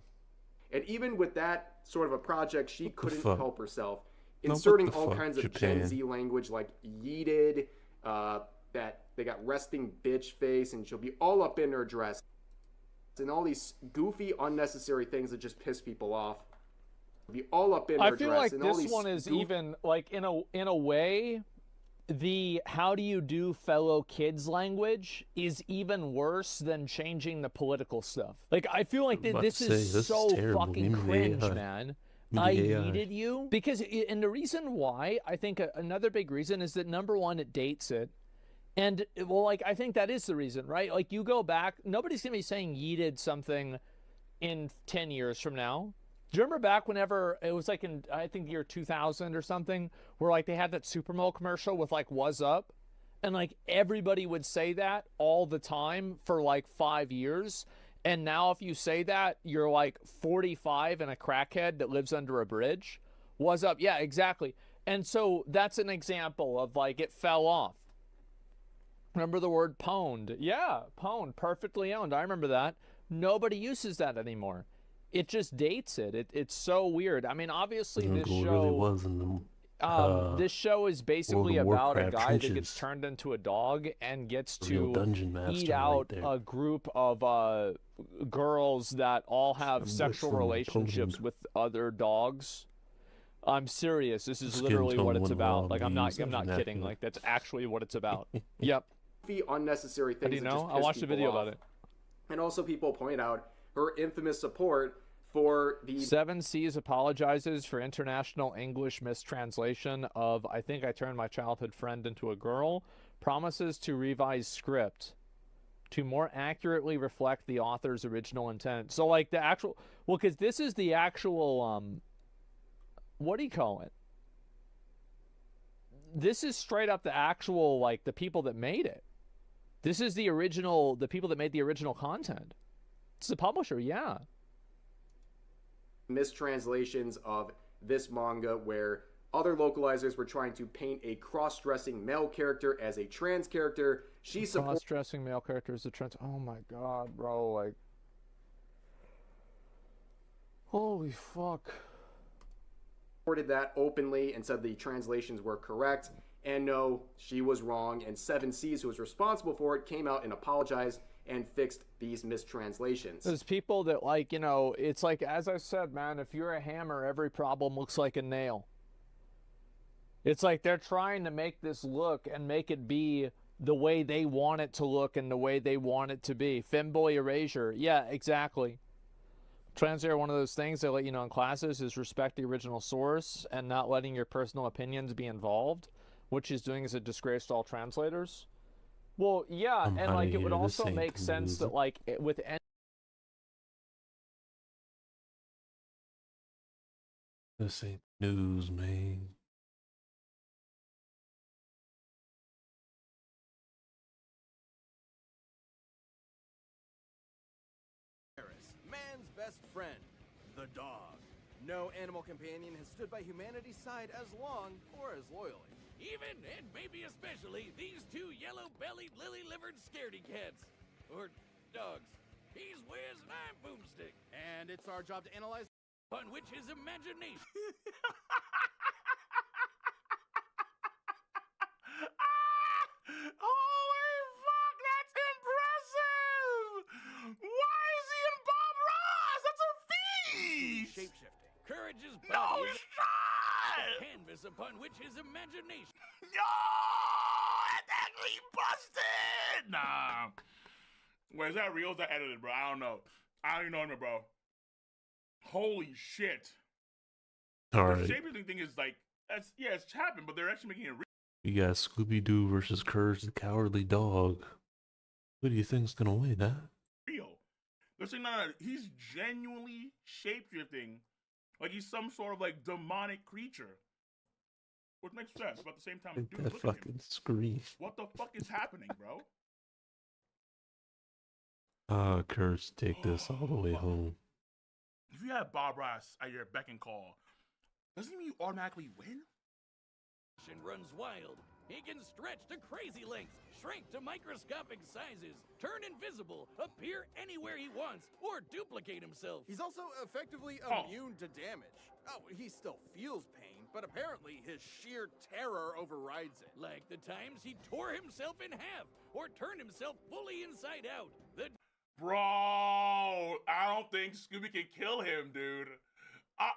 And even with that sort of a project, she couldn't help herself. Inserting all kinds of Gen Z language like yeeted, that they got resting bitch face, and she'll be all up in her dress. And all these goofy, unnecessary things that just piss people off. Be all up in her dress. I feel like this one is even, like, in a way, the how do you do fellow kids language is even worse than changing the political stuff. Like, I feel like this is so fucking cringe, man. I needed you. Because, and the reason why, I think another big reason is that, number one, it dates it. And, well, like, I think that is the reason, right? Like, you go back, nobody's going to be saying yeeted something in 10 years from now. Do you remember back whenever, it was like in, I think, year 2000 or something, where, like, they had that Super Bowl commercial with, like, "What's up?" And, like, everybody would say that all the time for, like, 5 years. And now if you say that, you're, like, 45 and a crackhead that lives under a bridge. "What's up?" Yeah, exactly. And so that's an example of, like, it fell off. Remember the word pwned? Yeah, pwned, perfectly owned. I remember that. Nobody uses that anymore. It just dates it. It's so weird. I mean, obviously this show... really was in This show is basically World of about a Warcraft guy that gets trenches. turned into a dog and gets Real to dungeon master eat right out there. a group of girls that all have I'm sexual whistling relationships Poland. with other dogs. I'm serious. This is Skin literally what tone it's when about. raw Like I'm leaves not are kidding. vernacular. Like that's actually what it's about. Yep. Unnecessary How things do you that just know? I piss watched a people video off. about it. And also, people point out her infamous support for the Seven Seas apologizes for international English mistranslation of I think I turned my childhood friend into a girl. Promises to revise script to more accurately reflect the author's original intent. So like the actual, well, because this is the actual what do you call it? This is straight up the actual, like, the people that made it. This is the original, the people that made the original content. It's the publisher, yeah. mistranslations of this manga where other localizers were trying to paint a cross-dressing male character as a trans character. She supported Cross-dressing male characters, the trans. Oh my god, bro, like. Holy fuck. that openly and said the translations were correct. And no, she was wrong. And Seven Seas, who was responsible for it, came out and apologized and fixed these mistranslations. There's people that, like, you know, it's like, as I said, man, if you're a hammer, every problem looks like a nail. It's like they're trying to make this look and make it be the way they want it to look and the way they want it to be. Femboy erasure. Yeah, exactly. Translator, one of those things they let you know in classes is respect the original source and not letting your personal opinions be involved. What she's doing is a disgrace to all translators. Well, yeah, I'm and outta like it would here. This also ain't make sense that news. like with any This ain't news, man. Man's best friend, the dog. No animal companion has stood by humanity's side as long or as loyally. Even, and maybe especially, these two yellow-bellied, lily-livered scaredy cats. Or dogs. He's Wiz and I'm Boomstick. And it's our job to analyze On which his imagination... Holy fuck, that's impressive! Why is he in Bob Ross? That's a feat! Shape-shifting. Courage's No body is shot! a canvas upon which his imagination... Yo! That's actually busted! Nah. Wait, is that real? Is that edited, bro? I don't know. I don't even know him, bro. Holy shit. All The right, shape-shifting thing is like, that's, yeah, it's happened, but they're actually making it real. we got Scooby Doo versus Courage the Cowardly Dog. Who do you think's gonna win, huh? Listen, no, he's genuinely shapeshifting like he's some sort of like demonic creature. Which makes sense, but at the same time, Like dude, that look at him. fucking scream. What the fuck is happening, bro? Ah, Courage, take this all the way Fuck. home. If you have Bob Ross at your beck and call, doesn't it mean you automatically win? runs wild. He can stretch to crazy lengths, shrink to microscopic sizes, turn invisible, appear anywhere he wants, or duplicate himself. He's also effectively immune to damage. Oh, he still feels pain, but apparently his sheer terror overrides it. Like the times he tore himself in half, or turned himself fully inside out. The Bro, I don't think Scooby can kill him, dude.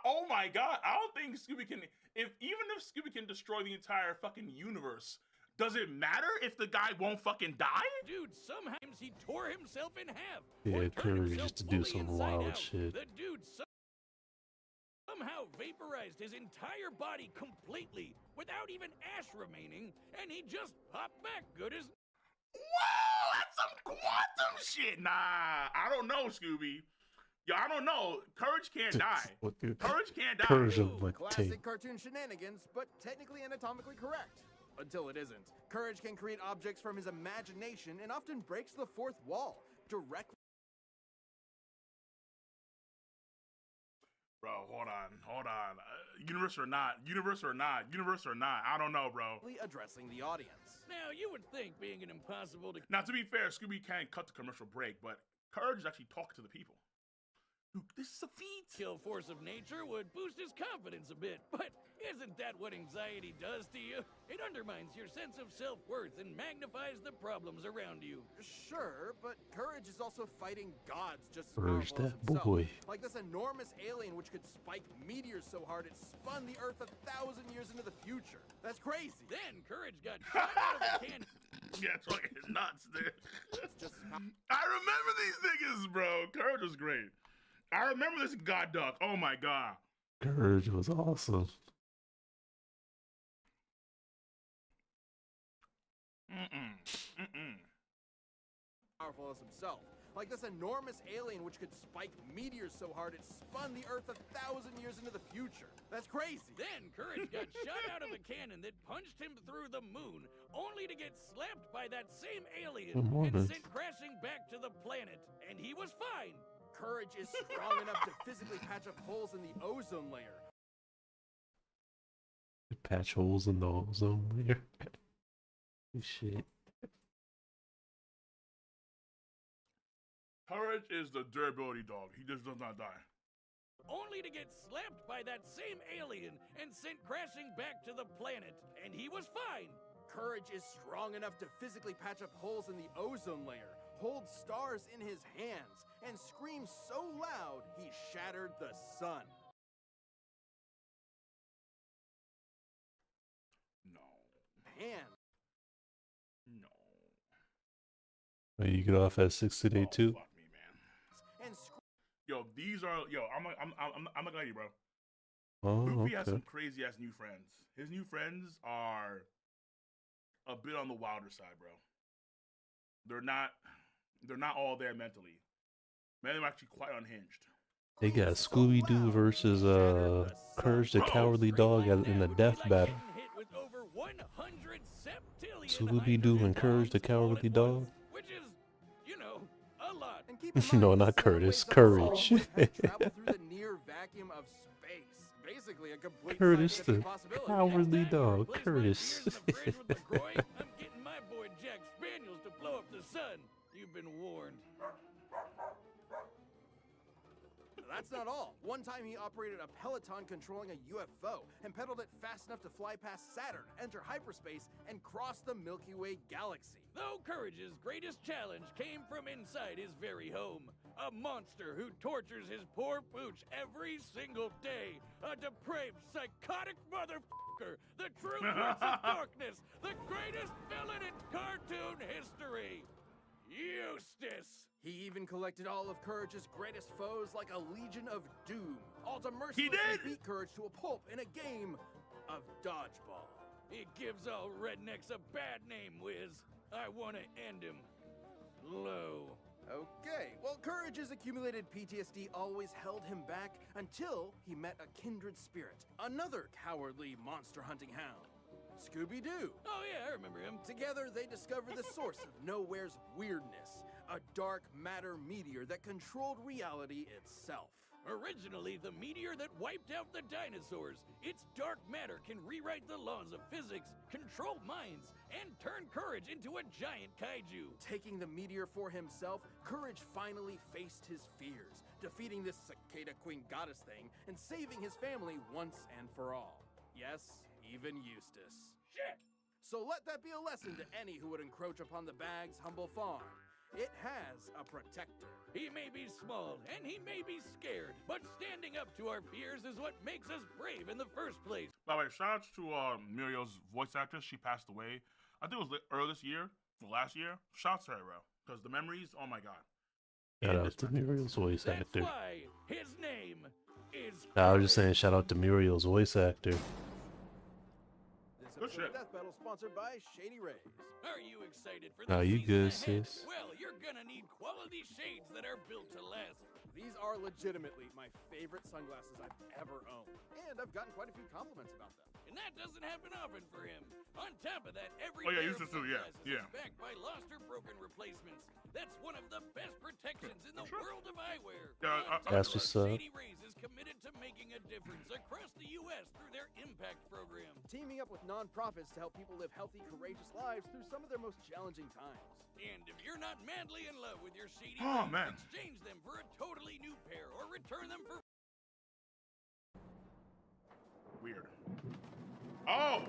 Oh my god, I don't think Scooby can. Even if Scooby can destroy the entire fucking universe, does it matter if the guy won't fucking die? dude, sometimes he tore himself in half. Yeah, or turned Courage himself used to do fully some inside wild out. shit. The dude somehow vaporized his entire body completely without even ash remaining, and he just popped back good as. Whoa, that's some quantum shit. Nah, I don't know, Scooby. Yo, I don't know. Courage can't die. What, dude? Courage can't die. Courage of like Classic tape. cartoon shenanigans, but technically anatomically correct. Until it isn't. Courage can create objects from his imagination and often breaks the fourth wall directly. Bro, hold on. Universe or not, I don't know, bro. Addressing the audience. Now, you would think being an impossible to. Now, to be fair, Scooby can cut the commercial break, but Courage is actually talking to the people. This is a feat. Kill force of nature would boost his confidence a bit, but isn't that what anxiety does to you? It undermines your sense of self-worth and magnifies the problems around you. Sure, but courage is also fighting gods just as Courage powerful as that himself. boy. Like this enormous alien which could spike meteors so hard it spun the Earth 1,000 years into the future. That's crazy. Then courage got shot out of a cannon. Yeah, it's fucking nuts, dude. I remember these niggas, bro. Courage was great. I remember this God Duck. Oh my god. Courage was awesome. Powerful as himself. Like this enormous alien which could spike meteors so hard it spun the Earth 1,000 years into the future. That's crazy. Then courage got shot out of a cannon that punched him through the moon, only to get slapped by that same alien and sent crashing back to the planet. And he was fine. Courage is strong enough to physically patch up holes in the ozone layer. Patch holes in the ozone layer. Shit. Courage is the durability dog. He just does not die. Only to get slapped by that same alien and sent crashing back to the planet. And he was fine. Courage is strong enough to physically patch up holes in the ozone layer, hold stars in his hands, and scream so loud he shattered the sun. No. Man. No. Oh, you get off at 6 today too? Fuck me, man. Yo, these are I'm not gonna lie, bro. Oh, Luffy has okay. some crazy ass new friends. His new friends are a bit on the wilder side, bro. They're not all there mentally. Man, they're actually quite unhinged. They got Scooby Doo versus Courage the Cowardly Dog in the death battle. Scooby Doo and Courage the Cowardly Dog. Which is, you know, a lot. No, not Curtis. Courage. Travel through the near vacuum of space. Basically a complete Curtis the scientific possibility. Cowardly Dog. Curtis. I'm getting my boy Jack Spaniels to blow up the sun. You've been warned. That's not all. One time he operated a Peloton controlling a UFO and pedaled it fast enough to fly past Saturn, enter hyperspace, and cross the Milky Way galaxy. Though Courage's greatest challenge came from inside his very home. A monster who tortures his poor pooch every single day. A depraved, psychotic motherfucker. The true prince of darkness. The greatest villain in cartoon history. Eustace. He even collected all of Courage's greatest foes like a Legion of Doom, all to mercilessly beat Courage to a pulp in a game of dodgeball. He gives all rednecks a bad name, Wiz. I want to end him. Low. Okay, well, Courage's accumulated PTSD always held him back until he met a kindred spirit, another cowardly monster-hunting hound, Scooby-Doo. Oh yeah, I remember him. Together, they discover the source of Nowhere's weirdness, a dark matter meteor that controlled reality itself. Originally the meteor that wiped out the dinosaurs, its dark matter can rewrite the laws of physics, control minds, and turn Courage into a giant kaiju. Taking the meteor for himself, Courage finally faced his fears, defeating this cicada queen goddess thing and saving his family once and for all. Yes, even Eustace. Shit! So let that be a lesson to any who would encroach upon the Bag's humble farm. It has a protector. He may be small, and he may be scared, but standing up to our fears is what makes us brave in the first place. By the way, shout outs to Muriel's voice actress. She passed away. I think it was earlier this year, or last year. Shouts to her, bro. Because the memories, oh my god. Shout out to Muriel's voice actor. That's why his name is I was just saying shout out to Muriel's voice actor. This episode of Death Battle sponsored by Shady Rays. Are you excited for Nah, the you season good, ahead? sis. Well, you're gonna need quality shades that are built to last. These are legitimately my favorite sunglasses I've ever owned. And I've gotten quite a few compliments about them. And that doesn't happen often for him. On top of that, every Oh, yeah, pair Eustace of too, yeah, sunglasses yeah. is backed by lost or broken replacements. That's one of the best protections in the world of eyewear. That's what's up. Shady Rays is committed to making a difference across the U.S. through their Impact program. Teaming up with nonprofits to help people live healthy, courageous lives through some of their most challenging times. And if you're not not madly in love with your CD, Oh, man. exchange them for a totally new pair or return them for Weird. Oh!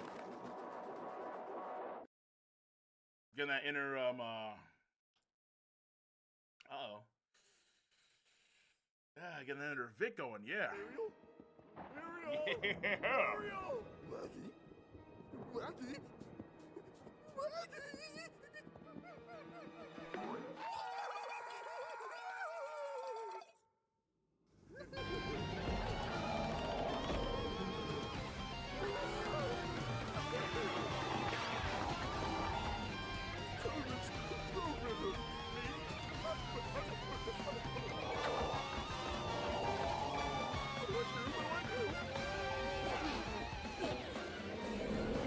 Getting that inner, uh-oh. Yeah, getting that inner Vic going, yeah. Ariel! Yeah. Ariel! Maggie? Maggie?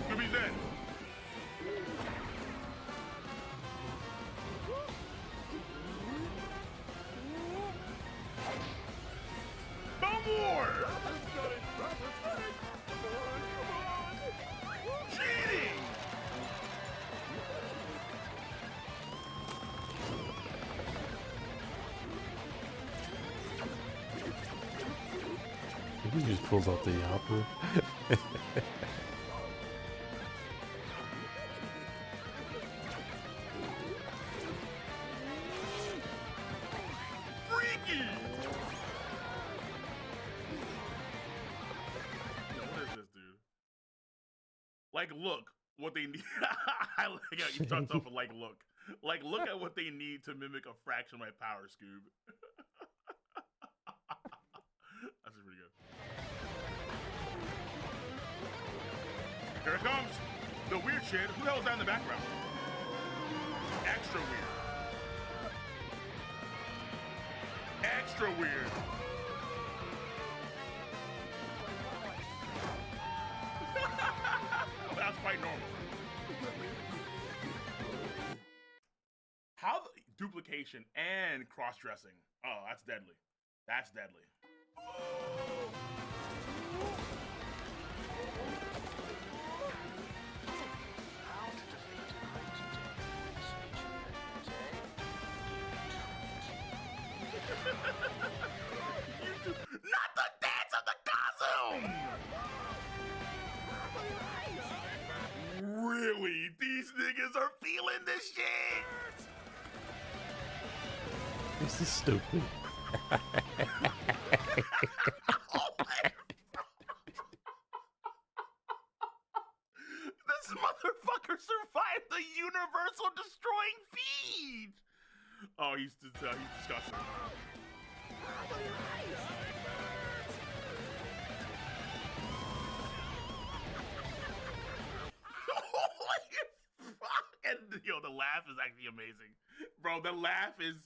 Scooby's in. More! Cheating! He just pulls out the opera. Freaky! What is this, dude? Like, look what they need. I like how you start off with like, look. Like, look at what they need to mimic a fraction of my power, Scoob. That's pretty good. Here it comes. The weird shit. Who the hell's that in the background? Extra weird. Extra weird. That's quite normal. How duplication and cross-dressing. Oh, that's deadly. That's deadly. Not the dance of the costume! Really? These niggas are feeling this shit? This is stupid. This motherfucker survived the universal destroying feed! Oh, he's disgusting. Holy fuck! And yo, the laugh is actually amazing. Bro, the laugh is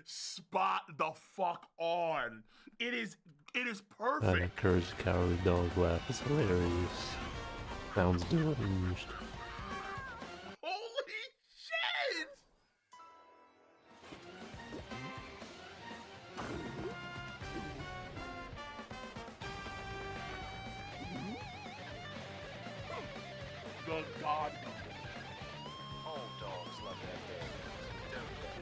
spot the fuck on. It is perfect. That Courage the Cowardly Dog laugh is hilarious. Sounds deranged. Holy shit! The God Couple. All dogs love their babies, don't they?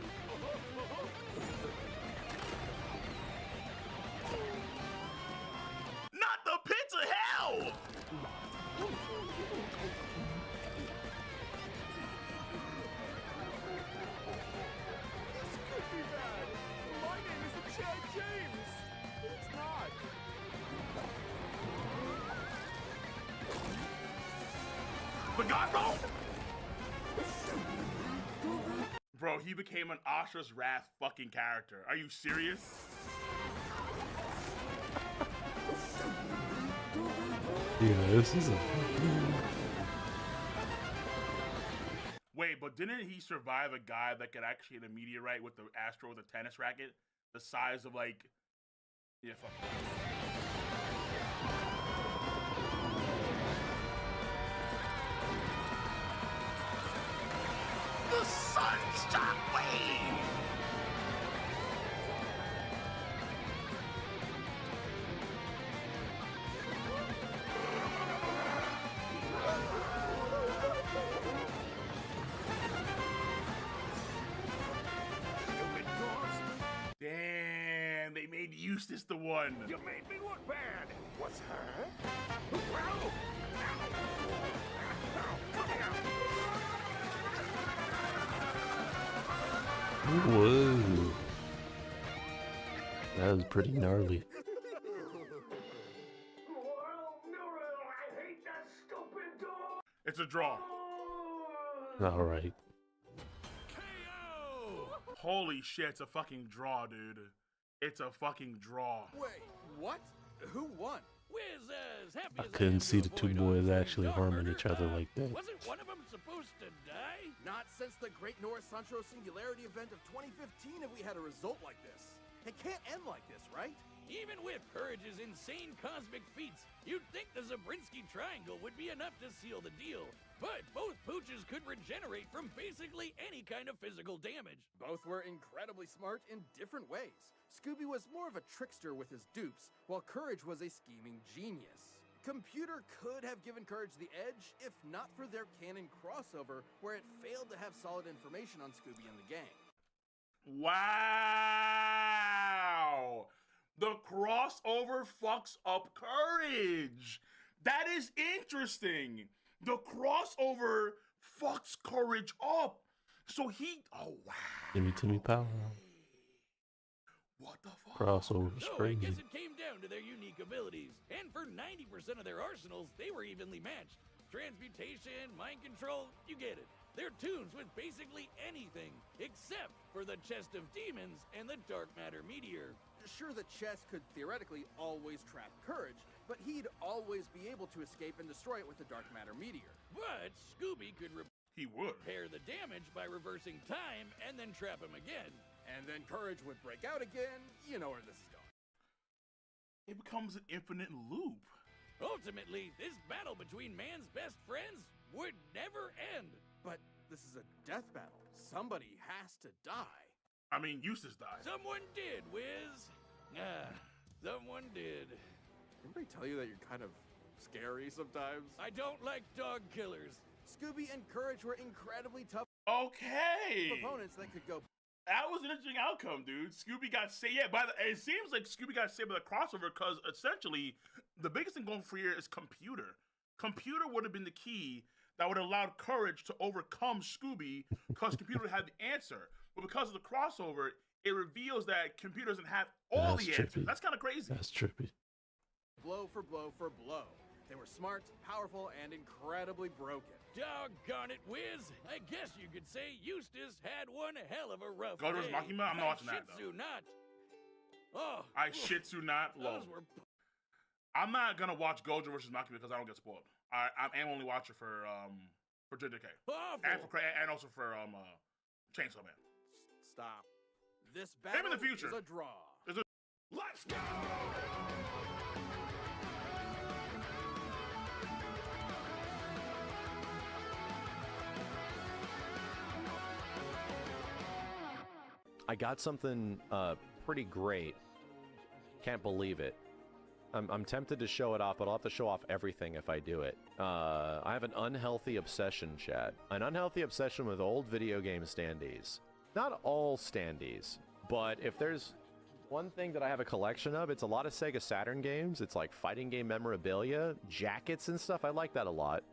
Not the pits of hell! This could be bad. My name isn't Chad James. It's not. The God Bro? Bro, he became an Asha's Wrath fucking character. Are you serious? Yeah, this is a. Wait, but didn't he survive a guy that could actually hit a meteorite with the Astro with a tennis racket? The size of like. Yeah, fuck. The Sunshot Wave! made Eustace the one. You made me look bad. What's her? Ow! Whoa. That was pretty gnarly. It's a draw. All right. Holy shit, it's a fucking draw, dude. It's a fucking draw. Wait, what? Who won? I couldn't see the two boys actually harming each other like that. Wasn't one of them supposed to die? Not since the Great Norris Sancho Singularity event of 2015 have we had a result like this. It can't end like this, right? Even with Courage's insane cosmic feats, you'd think the Zabrinsky Triangle would be enough to seal the deal. But both pooches could regenerate from basically any kind of physical damage. Both were incredibly smart in different ways. Scooby was more of a trickster with his dupes, while Courage was a scheming genius. Computer could have given Courage the edge, if not for their canon crossover, where it failed to have solid information on Scooby and the gang. Wow! The crossover fucks up Courage! That is interesting! The crossover fucks Courage up! So he... Oh, wow. Timmy power. What the fuck? Crossover's So I crazy. guess it came down to their unique abilities. And for 90% of their arsenals, they were evenly matched. Transmutation, mind control, you get it. They're tunes with basically anything, except for the Chest of Demons and the Dark Matter Meteor. Sure, the chest could theoretically always trap Courage, but he'd always be able to escape and destroy it with the Dark Matter Meteor. But Scooby could he would repair the damage by reversing time and then trap him again. And then Courage would break out again. You know where this is going. It becomes an infinite loop. Ultimately, this battle between man's best friends would never end. But this is a death battle. Somebody has to die. I mean, Eustace died. Someone did, Wiz. Someone did. Anybody tell you that you're kind of scary sometimes? I don't like dog killers. Scooby and Courage were incredibly tough opponents that could go. That was an interesting outcome, dude. Scooby got saved. Yeah, it seems like Scooby got saved by the crossover because essentially the biggest thing going for here is Computer. Computer would have been the key that would have allowed Courage to overcome Scooby because Computer would have the answer. But because of the crossover, it reveals that Computer doesn't have all the answers. That's kind of crazy. That's trippy. Blow for blow for blow. They were smart, powerful, and incredibly broken. Doggone it, Wiz. I guess you could say Eustace had one hell of a rough Gojo vs. day. Makima? I'm not watching that, though. Shitsu not. Oh. I shitsu not. Lol. I'm not gonna watch Gojo vs. Makima because I don't get spoiled. I'm only watching for JJK. And also for Chainsaw Man. Stop. This battle in the future is a draw. Let's go! I got something pretty great. Can't believe it. I'm tempted to show it off, but I'll have to show off everything if I do it. I have an unhealthy obsession, Chad. An unhealthy obsession with old video game standees. Not all standees, but if there's one thing that I have a collection of, it's a lot of Sega Saturn games. It's like fighting game memorabilia, jackets and stuff. I like that a lot.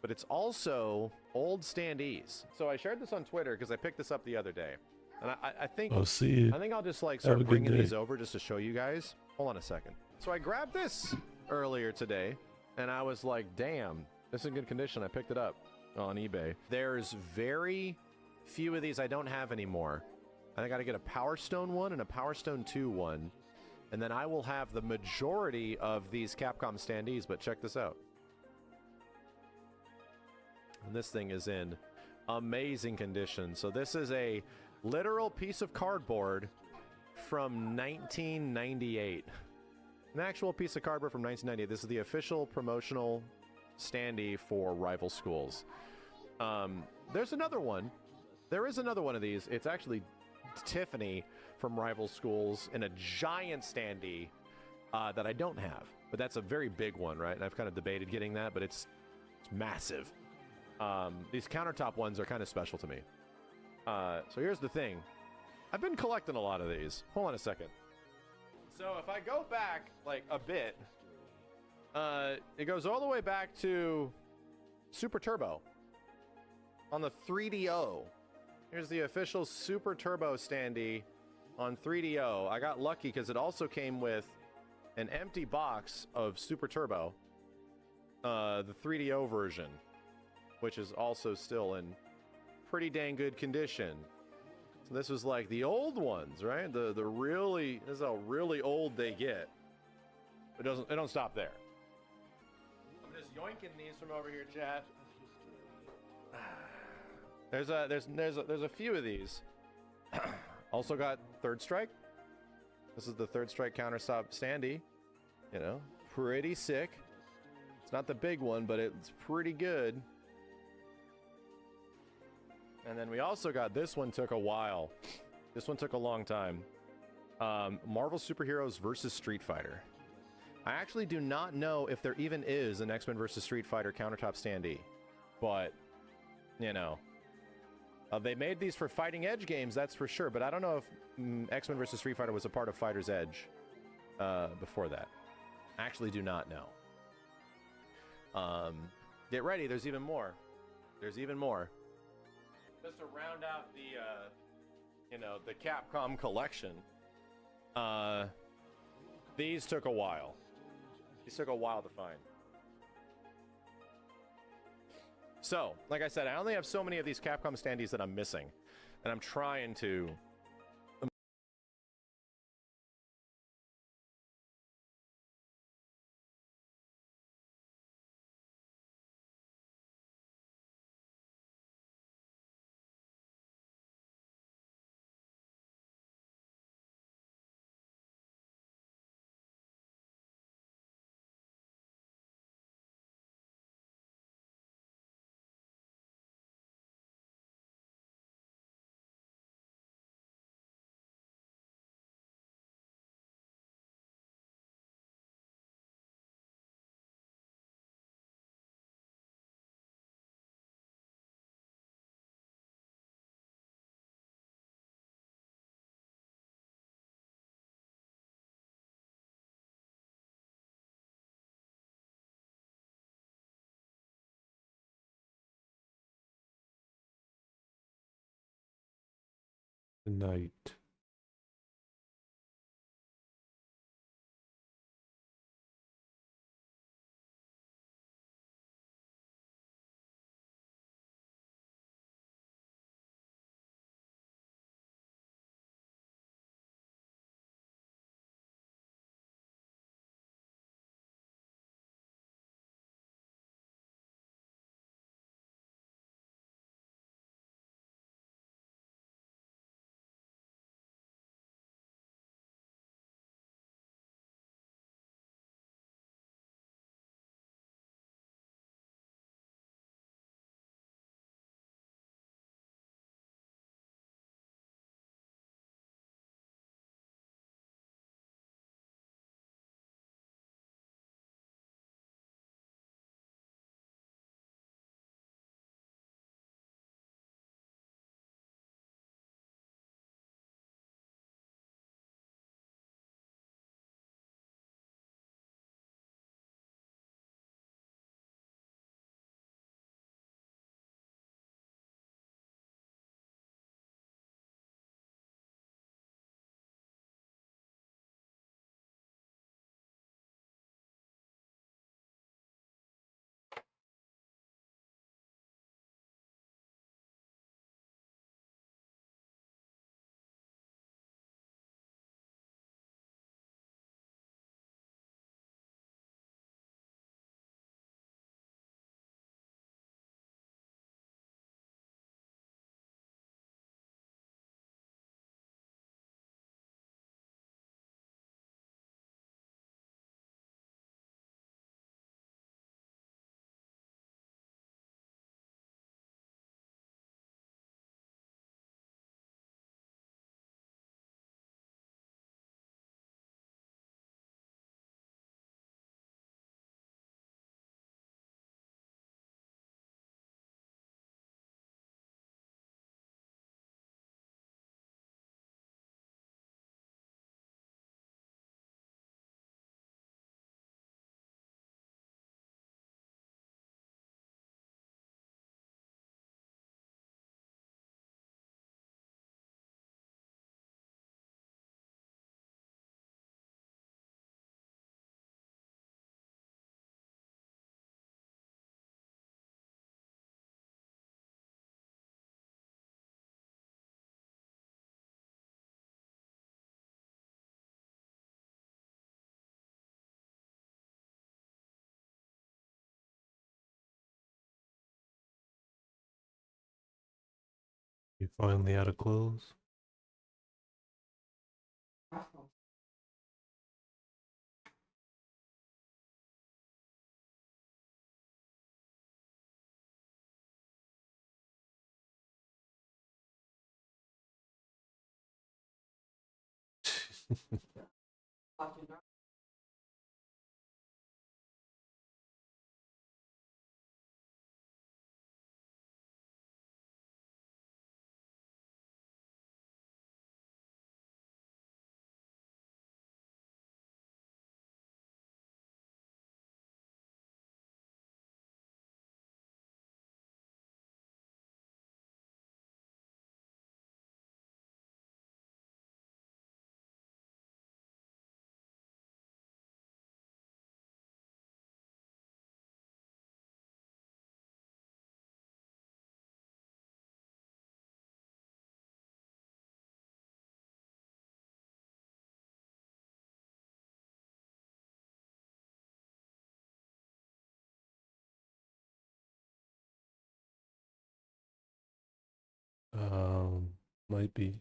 But it's also old standees. So I shared this on Twitter because I picked this up the other day. And I think I think I'll just like start bringing these over just to show you guys. Hold on a second. So I grabbed this earlier today, and I was like, damn, this is in good condition. I picked it up on eBay. There's very few of these I don't have anymore. I got to get a Power Stone one and a Power Stone 2 one, and then I will have the majority of these Capcom standees, but check this out. And this thing is in amazing condition. So this is a literal piece of cardboard from 1998. An actual piece of cardboard from 1998. This is the official promotional standee for Rival Schools. There's another one. There is another one of these. It's actually Tiffany from Rival Schools in a giant standee that I don't have. But that's a very big one, right? And I've kind of debated getting that, but it's massive. These countertop ones are kind of special to me. So here's the thing. I've been collecting a lot of these. Hold on a second. So if I go back like a bit, it goes all the way back to Super Turbo on the 3DO. Here's the official Super Turbo standee on 3DO. I got lucky because it also came with an empty box of Super Turbo, the 3DO version, which is also still in pretty dang good condition. So this was like the old ones, right? The really, this is how really old they get. It don't stop there. I'm just yoinking these from over here, chat. There's a few of these. Also got Third Strike. This is the Third Strike counterstop standee. You know, pretty sick. It's not the big one, but it's pretty good. And then we also got, this one took a while. This one took a long time. Marvel Superheroes versus Street Fighter. I actually do not know if there even is an X-Men versus Street Fighter countertop standee. But, you know. They made these for Fighting Edge games, that's for sure. But I don't know if X-Men versus Street Fighter was a part of Fighter's Edge before that. I actually do not know. Get ready, there's even more. There's even more. Just to round out the, you know, the Capcom collection, these took a while. These took a while to find. So, like I said, I only have so many of these Capcom standees that I'm missing, and I'm trying to Good night. You finally out of clothes? Might be.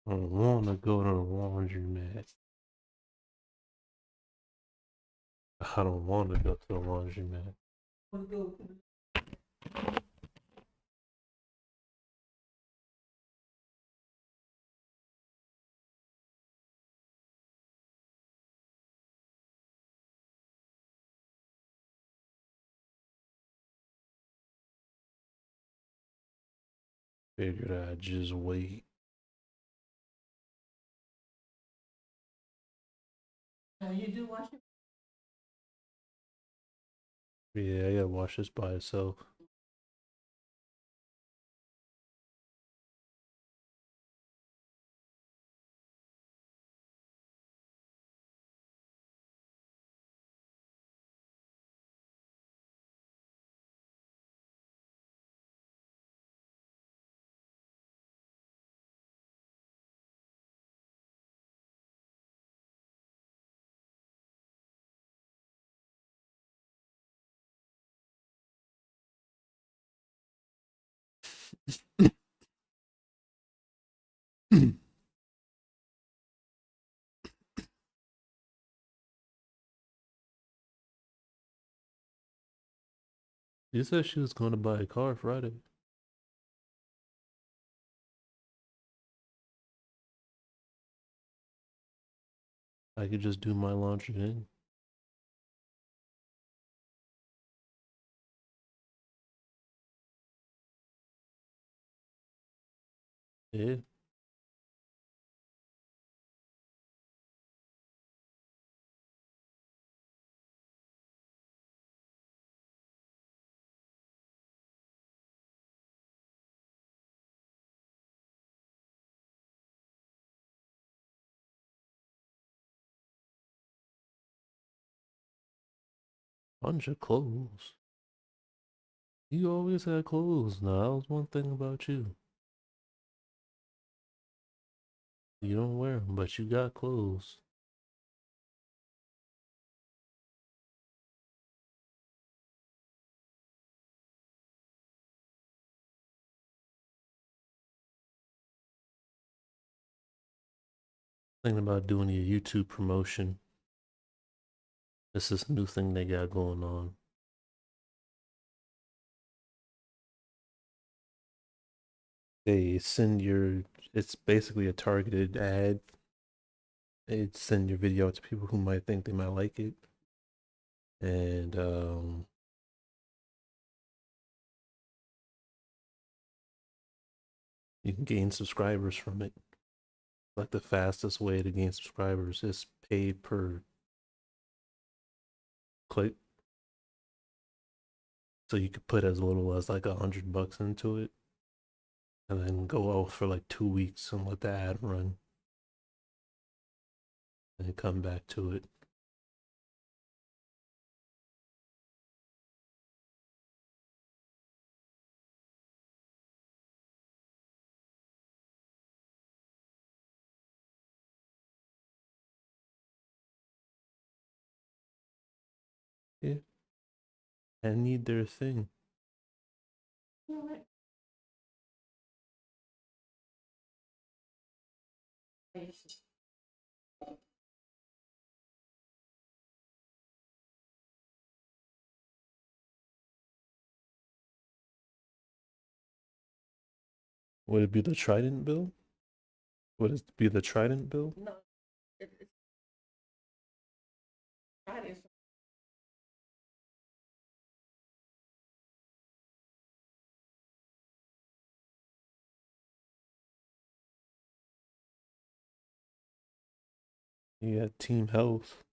I don't want to go to the laundromat. I don't want to go to the laundromat. Figured I'd just wait. You do wash it? Yeah, I gotta wash this by itself. You said she was going to buy a car Friday. I could just do my laundry then. Yeah. Bunch of clothes. You always had clothes. Now, that was one thing about you. You don't wear them, but you got clothes. Thinking about doing a YouTube promotion. This is a new thing they got going on. They send your, it's basically a targeted ad. They send your video to people who might think they might like it. And you can gain subscribers from it. Like the fastest way to gain subscribers is pay per click. So you could put as little as like $100 into it. And then go out for like 2 weeks and let the ad run. and come back to it. Yeah. I need their thing. Would it be the Trident bill? Would it be the Trident bill? No, it's Friday. You got Team Health.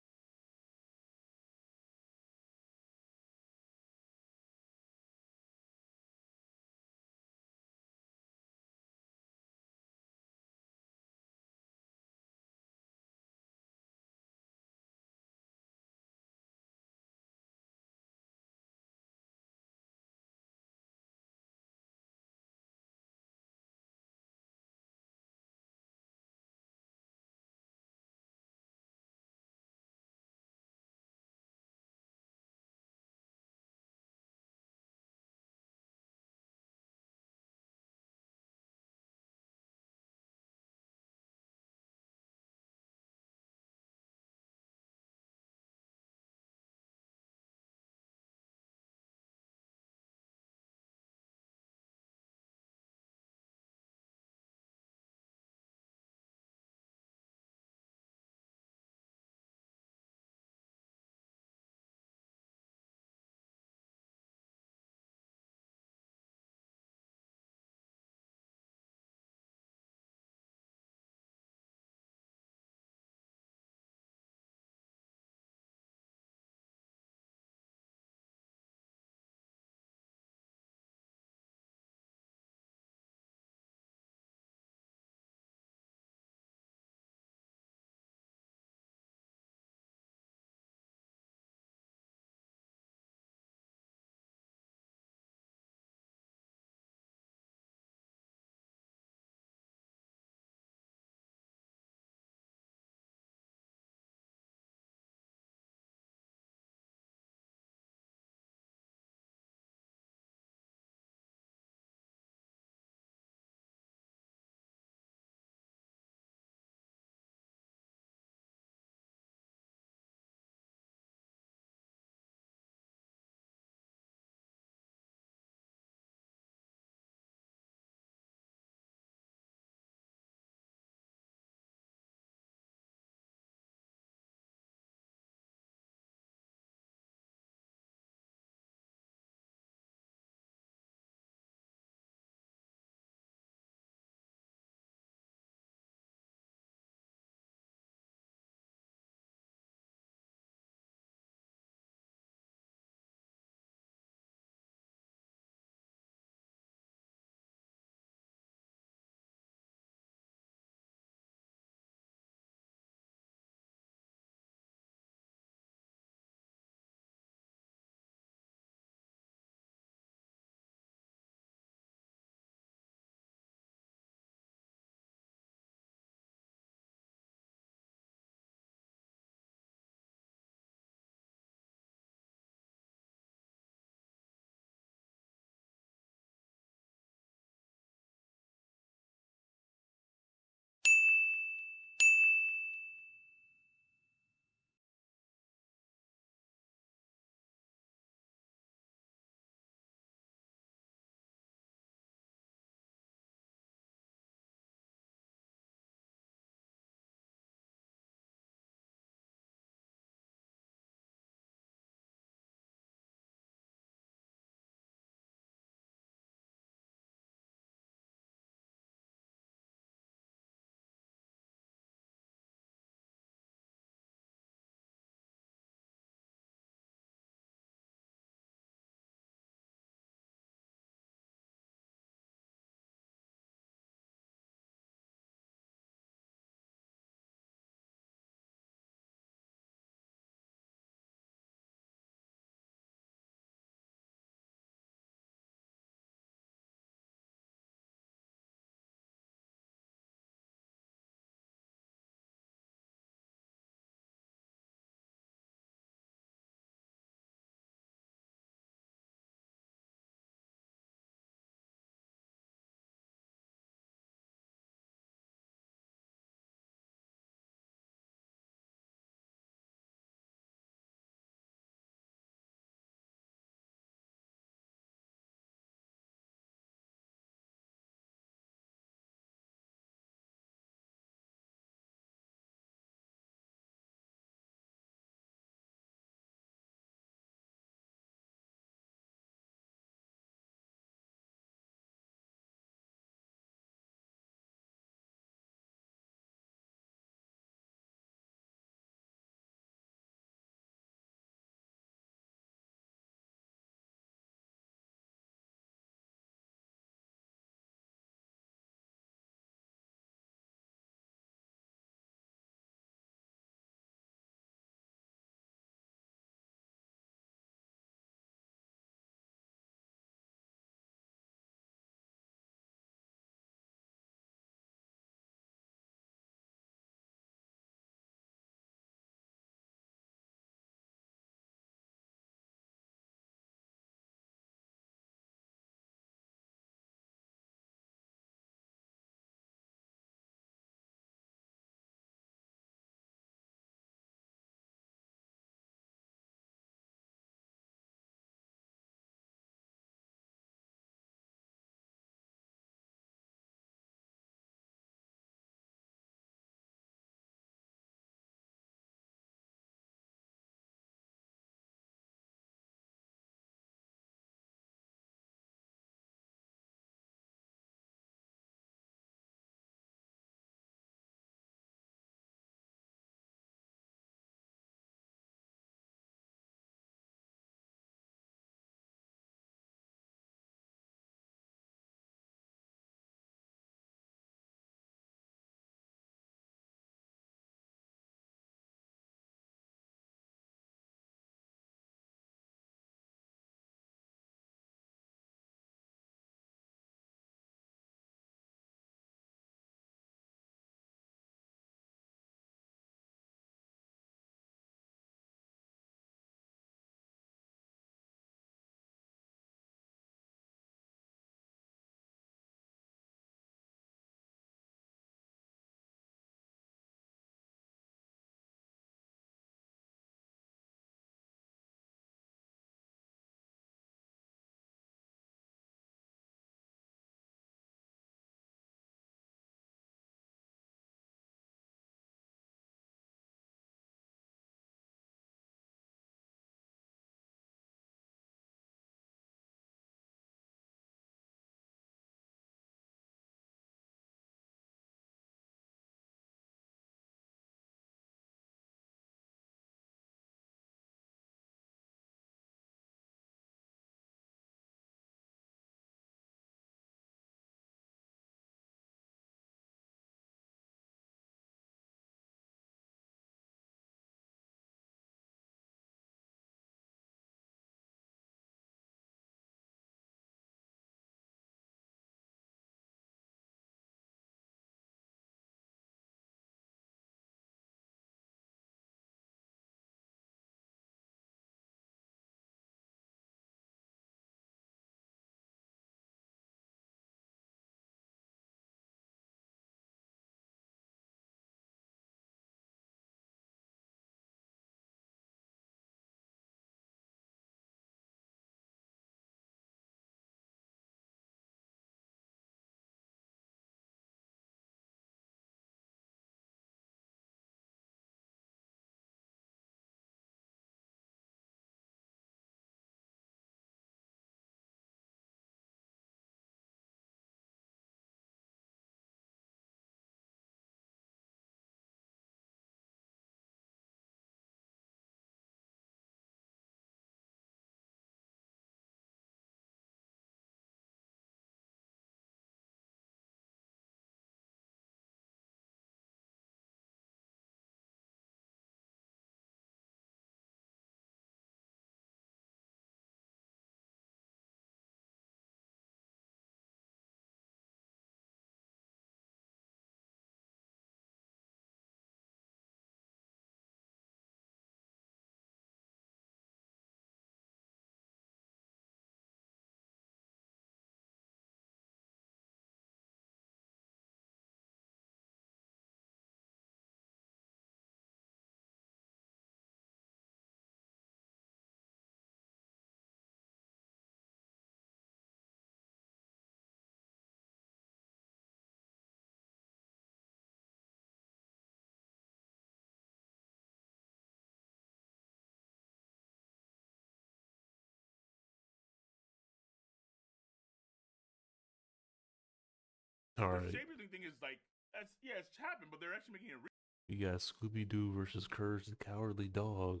All The right. shapeshifting thing is like, it's happened, but they're actually making it real. You got Scooby Doo versus Courage the Cowardly Dog.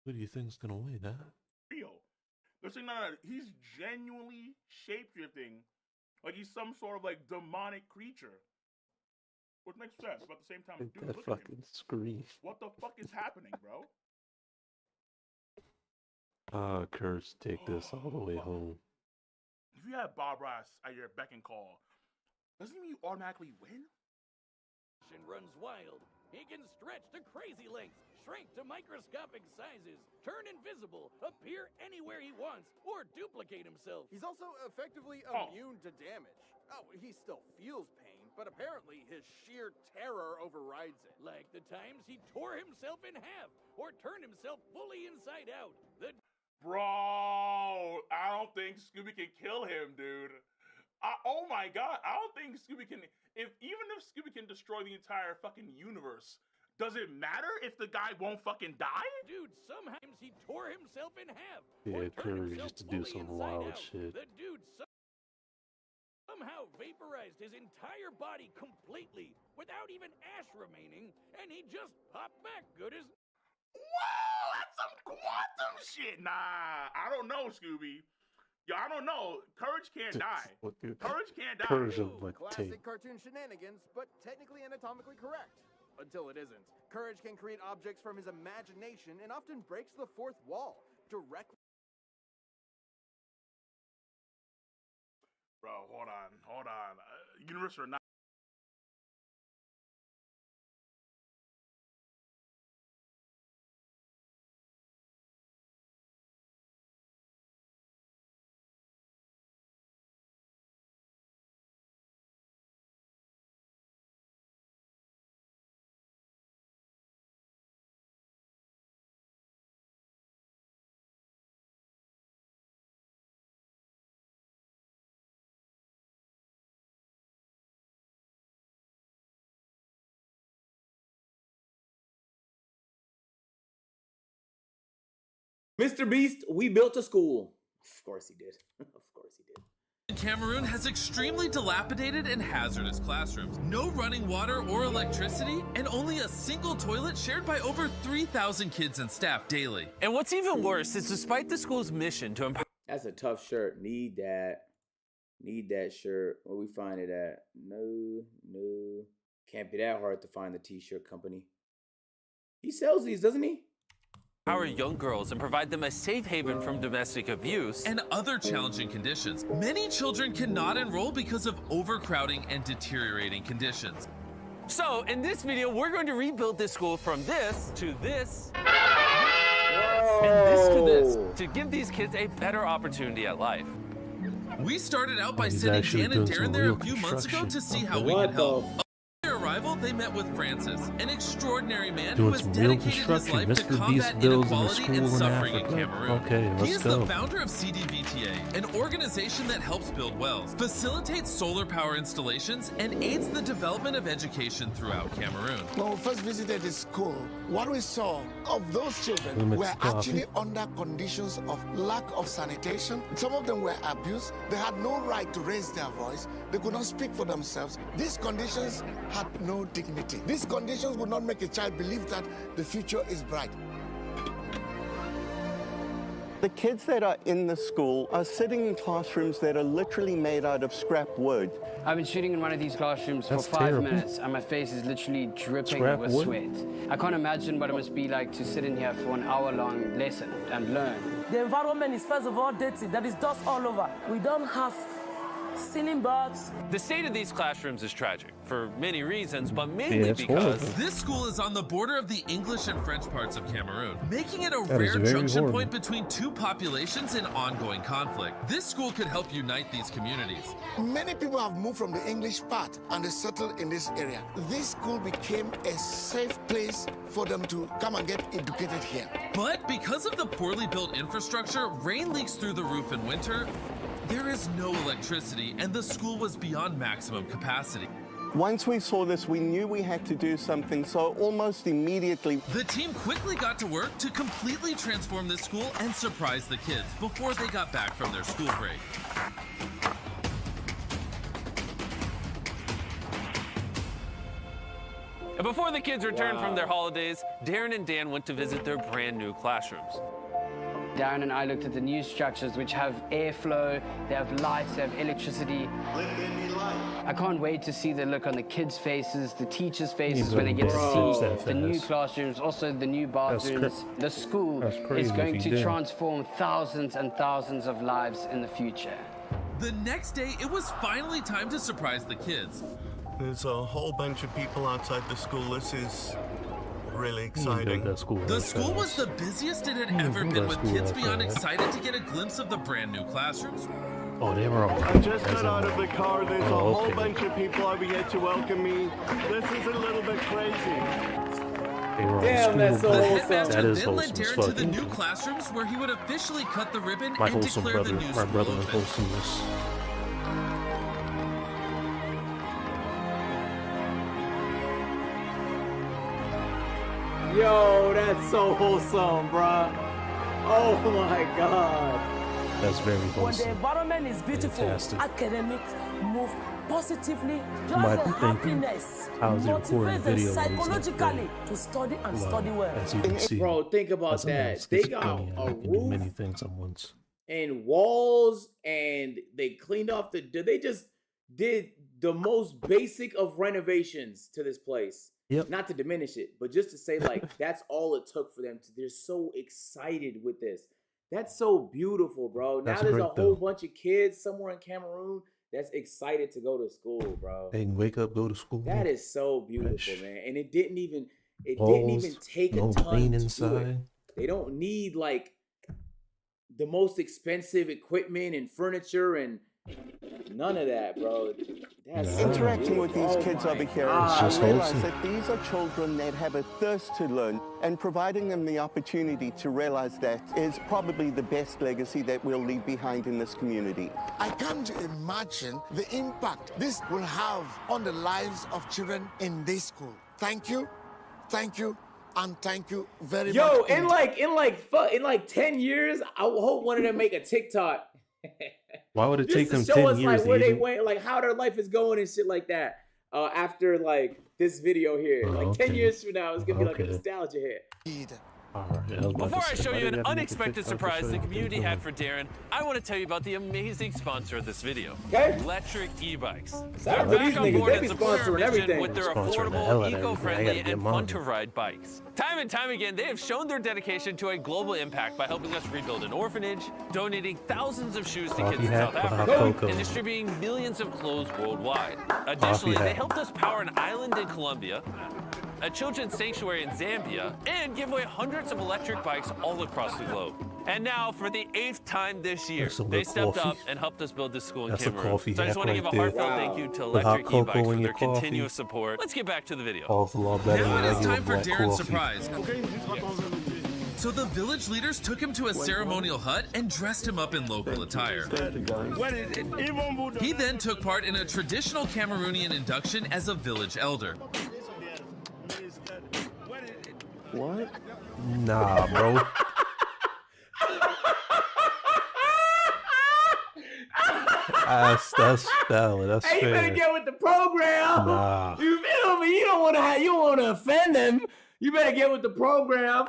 Who do you think's gonna win, huh? They're saying, no, he's genuinely shapeshifting. Like he's some sort of like demonic creature. Which makes sense, but at the same time, Like dude, that look at him. fucking scream. What the fuck is happening, bro? Courage, take this all the way home. If you have Bob Ross at your beck and call, doesn't it mean you automatically win? Runs wild. He can stretch to crazy lengths, shrink to microscopic sizes, turn invisible, appear anywhere he wants, or duplicate himself. He's also effectively immune to damage. Oh, he still feels pain, but apparently his sheer terror overrides it. Like the times he tore himself in half, or turned himself fully inside out. Bro, I don't think Scooby can kill him, dude. Oh my god, I don't think Scooby can. Even if Scooby can destroy the entire fucking universe, does it matter if the guy won't fucking die? Dude, sometimes he tore himself in half. Yeah, Courage used to do some wild shit. The dude somehow vaporized his entire body completely without even ash remaining, and he just popped back good as. Whoa, that's some quantum shit. Nah, I don't know, Scooby. Yo, I don't know. Courage can't die. Courage can't die. Courage of like Classic tape. cartoon shenanigans, but technically anatomically correct. Until it isn't. Courage can create objects from his imagination and often breaks the fourth wall directly. Bro, hold on. Universe or not. Mr. Beast, we built a school. Of course he did. Of course he did. Cameroon has extremely dilapidated and hazardous classrooms, no running water or electricity, and only a single toilet shared by over 3,000 kids and staff daily. And what's even worse is despite the school's mission to empower... That's a tough shirt. Need that shirt. Where we find it at? No. Can't be that hard to find the t-shirt company. He sells these, doesn't he? Empower young girls and provide them a safe haven from domestic abuse and other challenging conditions. Many children cannot enroll because of overcrowding and deteriorating conditions. So, in this video, we're going to rebuild this school from this to this, and this to this, to give these kids a better opportunity at life. We started out by sending Dan and Darren there a few months ago to see how we could help. Upon their arrival, they met with Francis, an extraordinary man who has dedicated his life to combat inequality and suffering in Cameroon. He is the founder of CDVTA, an organization that helps build wells, facilitates solar power installations, and aids the development of education throughout Cameroon. When we first visited the school, what we saw of those children were actually under conditions of lack of sanitation. Some of them were abused. They had no right to raise their voice. They could not speak for themselves. These conditions had no dignity. These conditions would not make a child believe that the future is bright. The kids that are in the school are sitting in classrooms that are literally made out of scrap wood. I've been sitting in one of these classrooms for 5 minutes and my face is literally dripping with sweat. I can't imagine what it must be like to sit in here for an hour-long lesson and learn. The environment is first of all dirty. There is dust all over. We don't have ceiling boards. The state of these classrooms is tragic for many reasons, but mainly because this school is on the border of the English and French parts of Cameroon, making it a rare junction point between two populations in ongoing conflict. This school could help unite these communities. Many people have moved from the English part and they settled in this area. This school became a safe place for them to come and get educated here. But because of the poorly built infrastructure, rain leaks through the roof in winter. There is no electricity, and the school was beyond maximum capacity. Once we saw this, we knew we had to do something, so almost immediately... The team quickly got to work to completely transform this school and surprise the kids before they got back from their school break. And before the kids returned from their holidays, Darren and Dan went to visit their brand new classrooms. Darren and I looked at the new structures which have airflow, they have lights, they have electricity. I can't wait to see the look on the kids' faces, the teachers' faces when they get to see the new classrooms, also the new bathrooms. The school is going to transform thousands and thousands of lives in the future. The next day, it was finally time to surprise the kids. There's a whole bunch of people outside the school. This is really exciting. The school was the busiest it had ever been, with kids beyond excited to get a glimpse of the brand new classrooms. Oh, they were all. I just got out of the car. There's a whole bunch of people over here to welcome me. This is a little bit crazy. Damn, that's so wholesome. That is then led Darren to the new classrooms where he would officially cut the ribbon and declare the new school open. Wholesomeness. Yo, that's so wholesome, bruh. Oh my god. That's very When wholesome. the environment is beautiful, Fantastic. academics move positively. You might Just be the thinking, happiness how is he recording motivates them video? psychologically to study and study well. As you can see, Bro, think about as someone that. with They got schizophrenia, a I can do roof many things at once. and walls, and they cleaned off they just did the most basic of renovations to this place. Yep. Not to diminish it, but just to say, like, that's all it took for them to. They're so excited with this. That's so beautiful, bro. That's now there's great, a whole though. bunch of kids somewhere in Cameroon that's excited to go to school, bro. They can wake up, go to school. That is so beautiful, man. And it didn't even Walls, take a no ton clean to do it. inside. They don't need like the most expensive equipment and furniture and none of that, bro. That's Interacting with these kids over here, It's I just realize wholesome. that these are children that have a thirst to learn, and providing them the opportunity to realize that is probably the best legacy that we'll leave behind in this community. I can't imagine the impact this will have on the lives of children in this school. Thank you, and thank you very much. Yo, in like 10 years, I hope one of them make a TikTok. Why would it Just take to them show 10 us years? like where to they even- went, like how their life is going and shit like that. After like this video here, like 10 okay. years from now, it's gonna be like a Okay. nostalgia hit. Before I show you an unexpected surprise the community had for Darren, I want to tell you about the amazing sponsor of this video, Electric E-Bikes. They're out to back these on niggas. board They and be support our sponsoring mission everything. with their Sponsoring the hell affordable, out of everything. I eco-friendly, gotta get and mine. fun-to-ride bikes. Time and time again, they have shown their dedication to a global impact by helping us rebuild an orphanage, donating thousands of shoes to Coffee kids in hat South for hot Africa, cocoa. and distributing millions of clothes worldwide. Additionally, they hat. helped us power an island in Colombia, a children's sanctuary in Zambia, and give away hundreds of electric bikes all across the globe. And now, for the 8th time this year, That's some they good stepped coffee. up and helped us build this school in That's a Cameroon. coffee So I just hat want to give a right there. heartfelt thank you to With hot Electric cocoa E-Bikes for in their your coffee. continuous support. Let's get back to the video. Awful lot better Now than it is regular time for black Darren's coffee. surprise. So the village leaders took him to a ceremonial hut and dressed him up in local attire. He then took part in a traditional Cameroonian induction as a village elder. What? Nah, bro. That's valid. That's Hey, you better fair. get with the program. Nah. You feel me? You don't want to offend them. You better get with the program.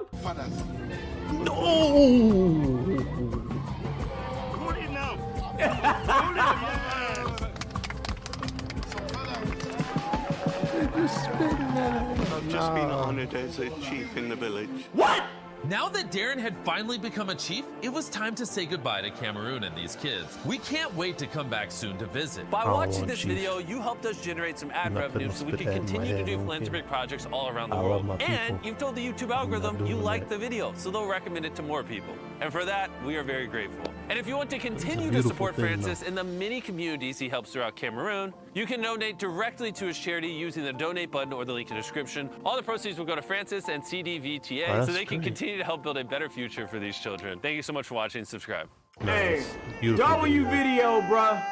I've just been honored as a chief in the village. What? Now that Darren had finally become a chief, it was time to say goodbye to Cameroon and these kids. We can't wait to come back soon to visit. By I watching want this Chief. video, you helped us generate some ad I'm not revenue gonna so we spit can that in my continue to head, do okay? philanthropic projects all around the I world. love my And people. you've told the YouTube I'm not algorithm you doing like that. the video, so they'll recommend it to more people. And for that, we are very grateful. And if you want to continue to beautiful support thing, Francis in the many communities he helps throughout Cameroon, you can donate directly to his charity using the donate button or the link in the description. All the proceeds will go to Francis and CDVTA Oh, so that's they can great. continue to help build a better future for these children. Thank you so much for watching. Subscribe. Hey, Beautiful W video, bruh.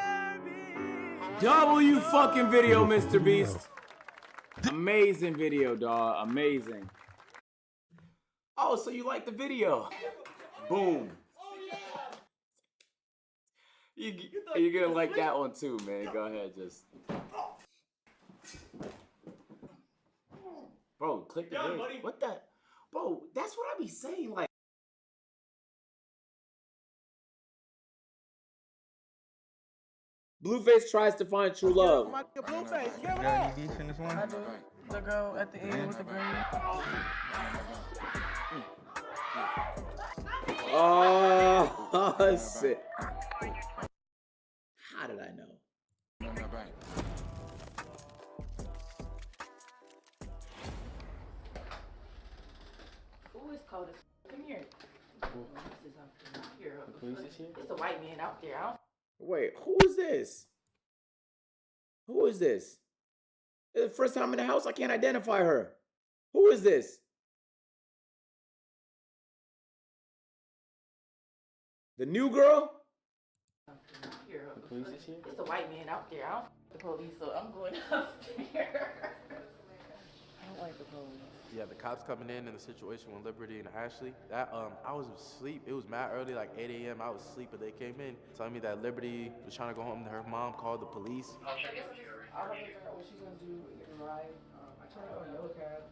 W fucking video, Mr. Beast. Amazing video, dog. Amazing. Oh, so you like the video? Boom. You're gonna like that one too, man. Go ahead, just. Bro, click the vid. What the? Bro, that's what I be saying. Like, Blueface tries to find true love. Blueface, give it up. I do. The girl at the end with the green. Oh, shit. How did I know? Who is cold as Come here. This is up here. It's a white man out there. Wait, who is this? Who is this? It's the first time in the house, I can't identify her. Who is this? The new girl? Here. It's a white man out there. The police, so I'm going upstairs. I don't like the police. Yeah, the cops coming in the situation with Liberty and Ashley. That I was asleep. It was mad early, like 8 a.m. I was asleep, but they came in telling me that Liberty was trying to go home. Her mom called the police. I guess I'll have to figure out what she's gonna do and get a ride. I told her a yellow cab.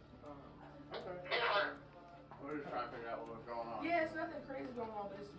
Okay. We're just trying to figure out what's going on. Yeah, it's nothing crazy going on, but it's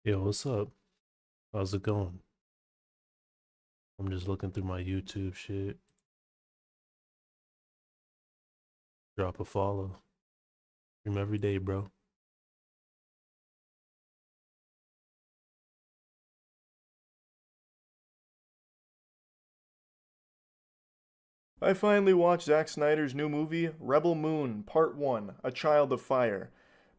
Yo, what's up? How's it going? I'm just looking through my YouTube shit. Drop a follow. Stream every day, bro. I finally watched Zack Snyder's new movie, Rebel Moon, Part 1, A Child of Fire.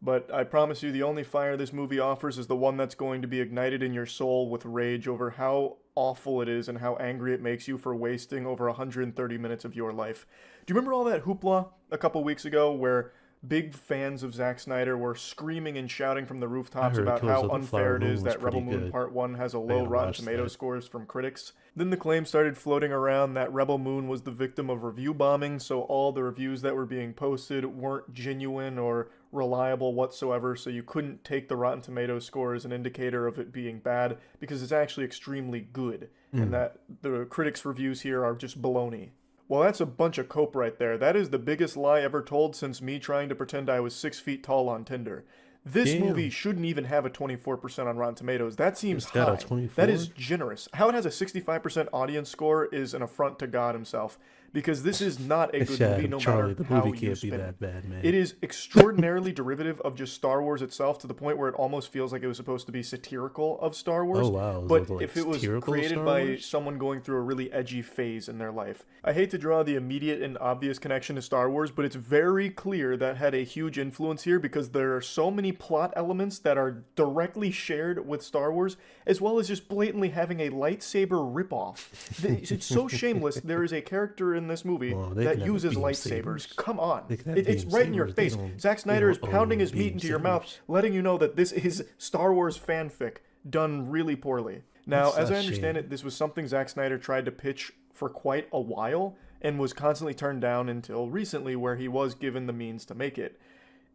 But I promise you the only fire this movie offers is the one that's going to be ignited in your soul with rage over how awful it is and how angry it makes you for wasting over 130 minutes of your life. Do you remember all that hoopla a couple weeks ago where big fans of Zack Snyder were screaming and shouting from the rooftops about how unfair it is that Rebel Moon Part 1 has a low Rotten Tomatoes scores from critics? Then the claim started floating around that Rebel Moon was the victim of review bombing, so all the reviews that were being posted weren't genuine or reliable whatsoever, so you couldn't take the Rotten Tomatoes score as an indicator of it being bad, because it's actually extremely good, and that the critics' reviews here are just baloney. Well, that's a bunch of cope right there. That is the biggest lie ever told since me trying to pretend I was 6 feet tall on Tinder. This movie shouldn't even have a 24% on Rotten Tomatoes. That seems high. That is generous. How it has a 65% audience score is an affront to God himself. Because this is not a good movie, no matter how you spin it. Bad, man. It is extraordinarily derivative of just Star Wars itself, to the point where it almost feels like it was supposed to be satirical of Star Wars. Oh, wow. But if it was created by someone going through a really edgy phase in their life. I hate to draw the immediate and obvious connection to Star Wars, but it's very clear that had a huge influence here, because there are so many plot elements that are directly shared with Star Wars, as well as just blatantly having a lightsaber ripoff. It's so shameless. There is a character in this movie that uses lightsabers. Come on. It's right in your face. Zack Snyder is pounding his meat into your mouth, letting you know that this is Star Wars fanfic done really poorly. Now, as I understand it, this was something Zack Snyder tried to pitch for quite a while and was constantly turned down until recently, where he was given the means to make it.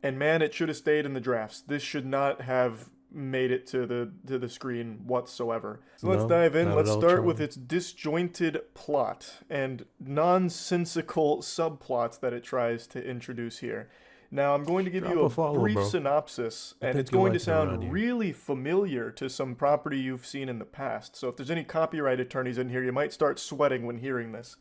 And man, it should have stayed in the drafts. This should not have made it to the screen whatsoever. So let's dive in. Let's start with its disjointed plot and nonsensical subplots that it tries to introduce here. Now, I'm going to give you a brief synopsis, and it's going to sound really familiar to some property you've seen in the past. So if there's any copyright attorneys in here, you might start sweating when hearing this.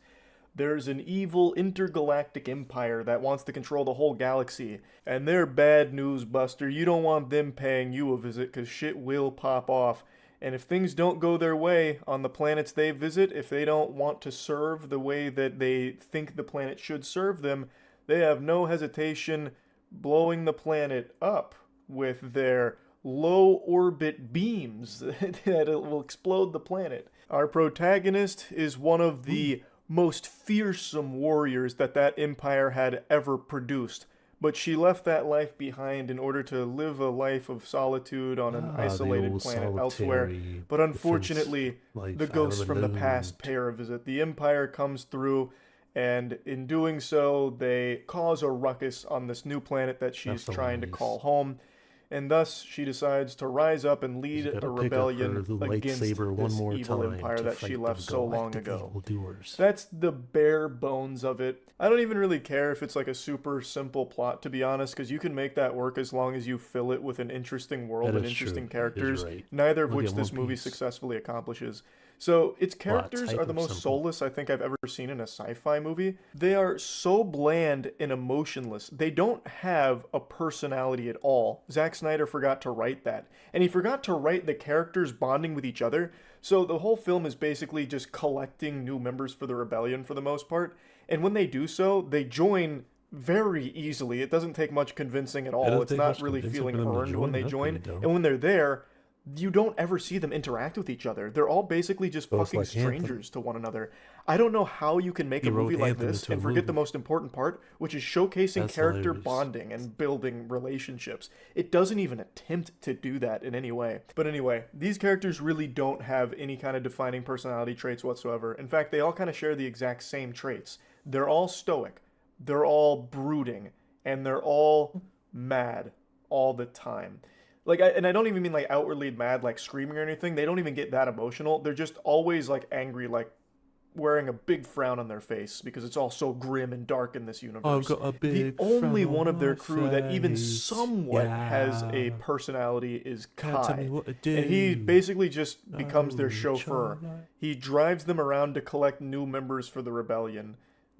There's an evil intergalactic empire that wants to control the whole galaxy, and they're bad news, Buster. You don't want them paying you a visit, because shit will pop off. And if things don't go their way on the planets they visit, if they don't want to serve the way that they think the planet should serve them, they have no hesitation blowing the planet up with their low orbit beams that will explode the planet. Our protagonist is one of the most fearsome warriors that empire had ever produced, but she left that life behind in order to live a life of solitude on an isolated planet elsewhere. But unfortunately, the ghosts from the past pay her a visit. The empire comes through, and in doing so, they cause a ruckus on this new planet that she's trying to call home. And thus, she decides to rise up and lead a rebellion against this evil empire that she left so long ago. That's the bare bones of it. I don't even really care if it's like a super simple plot, to be honest, because you can make that work as long as you fill it with an interesting world and interesting characters, neither of which this movie successfully accomplishes. So its characters are the most soulless I think I've ever seen in a sci-fi movie. They are so bland and emotionless. They don't have a personality at all. Zack Snyder forgot to write that. And he forgot to write the characters bonding with each other. So the whole film is basically just collecting new members for the rebellion for the most part. And when they do so, they join very easily. It doesn't take much convincing at all. It's not really feeling earned when they join. And when they're there, you don't ever see them interact with each other. They're all basically just fucking strangers to one another. I don't know how you can make a movie like this and forget the most important part, which is showcasing character bonding and building relationships. It doesn't even attempt to do that in any way. But anyway, these characters really don't have any kind of defining personality traits whatsoever. In fact, they all kind of share the exact same traits. They're all stoic, they're all brooding, and they're all mad all the time. And I don't even mean like outwardly mad, like screaming or anything. They don't even get that emotional. They're just always like angry, like wearing a big frown on their face because it's all so grim and dark in this universe. I've got a big the only frown one on of their my crew that even face. somewhat has a Yeah. personality is Can't tell Kai. me what to do. And he basically just becomes their Oh, chauffeur. Charlotte. He drives them around to collect new members for the rebellion.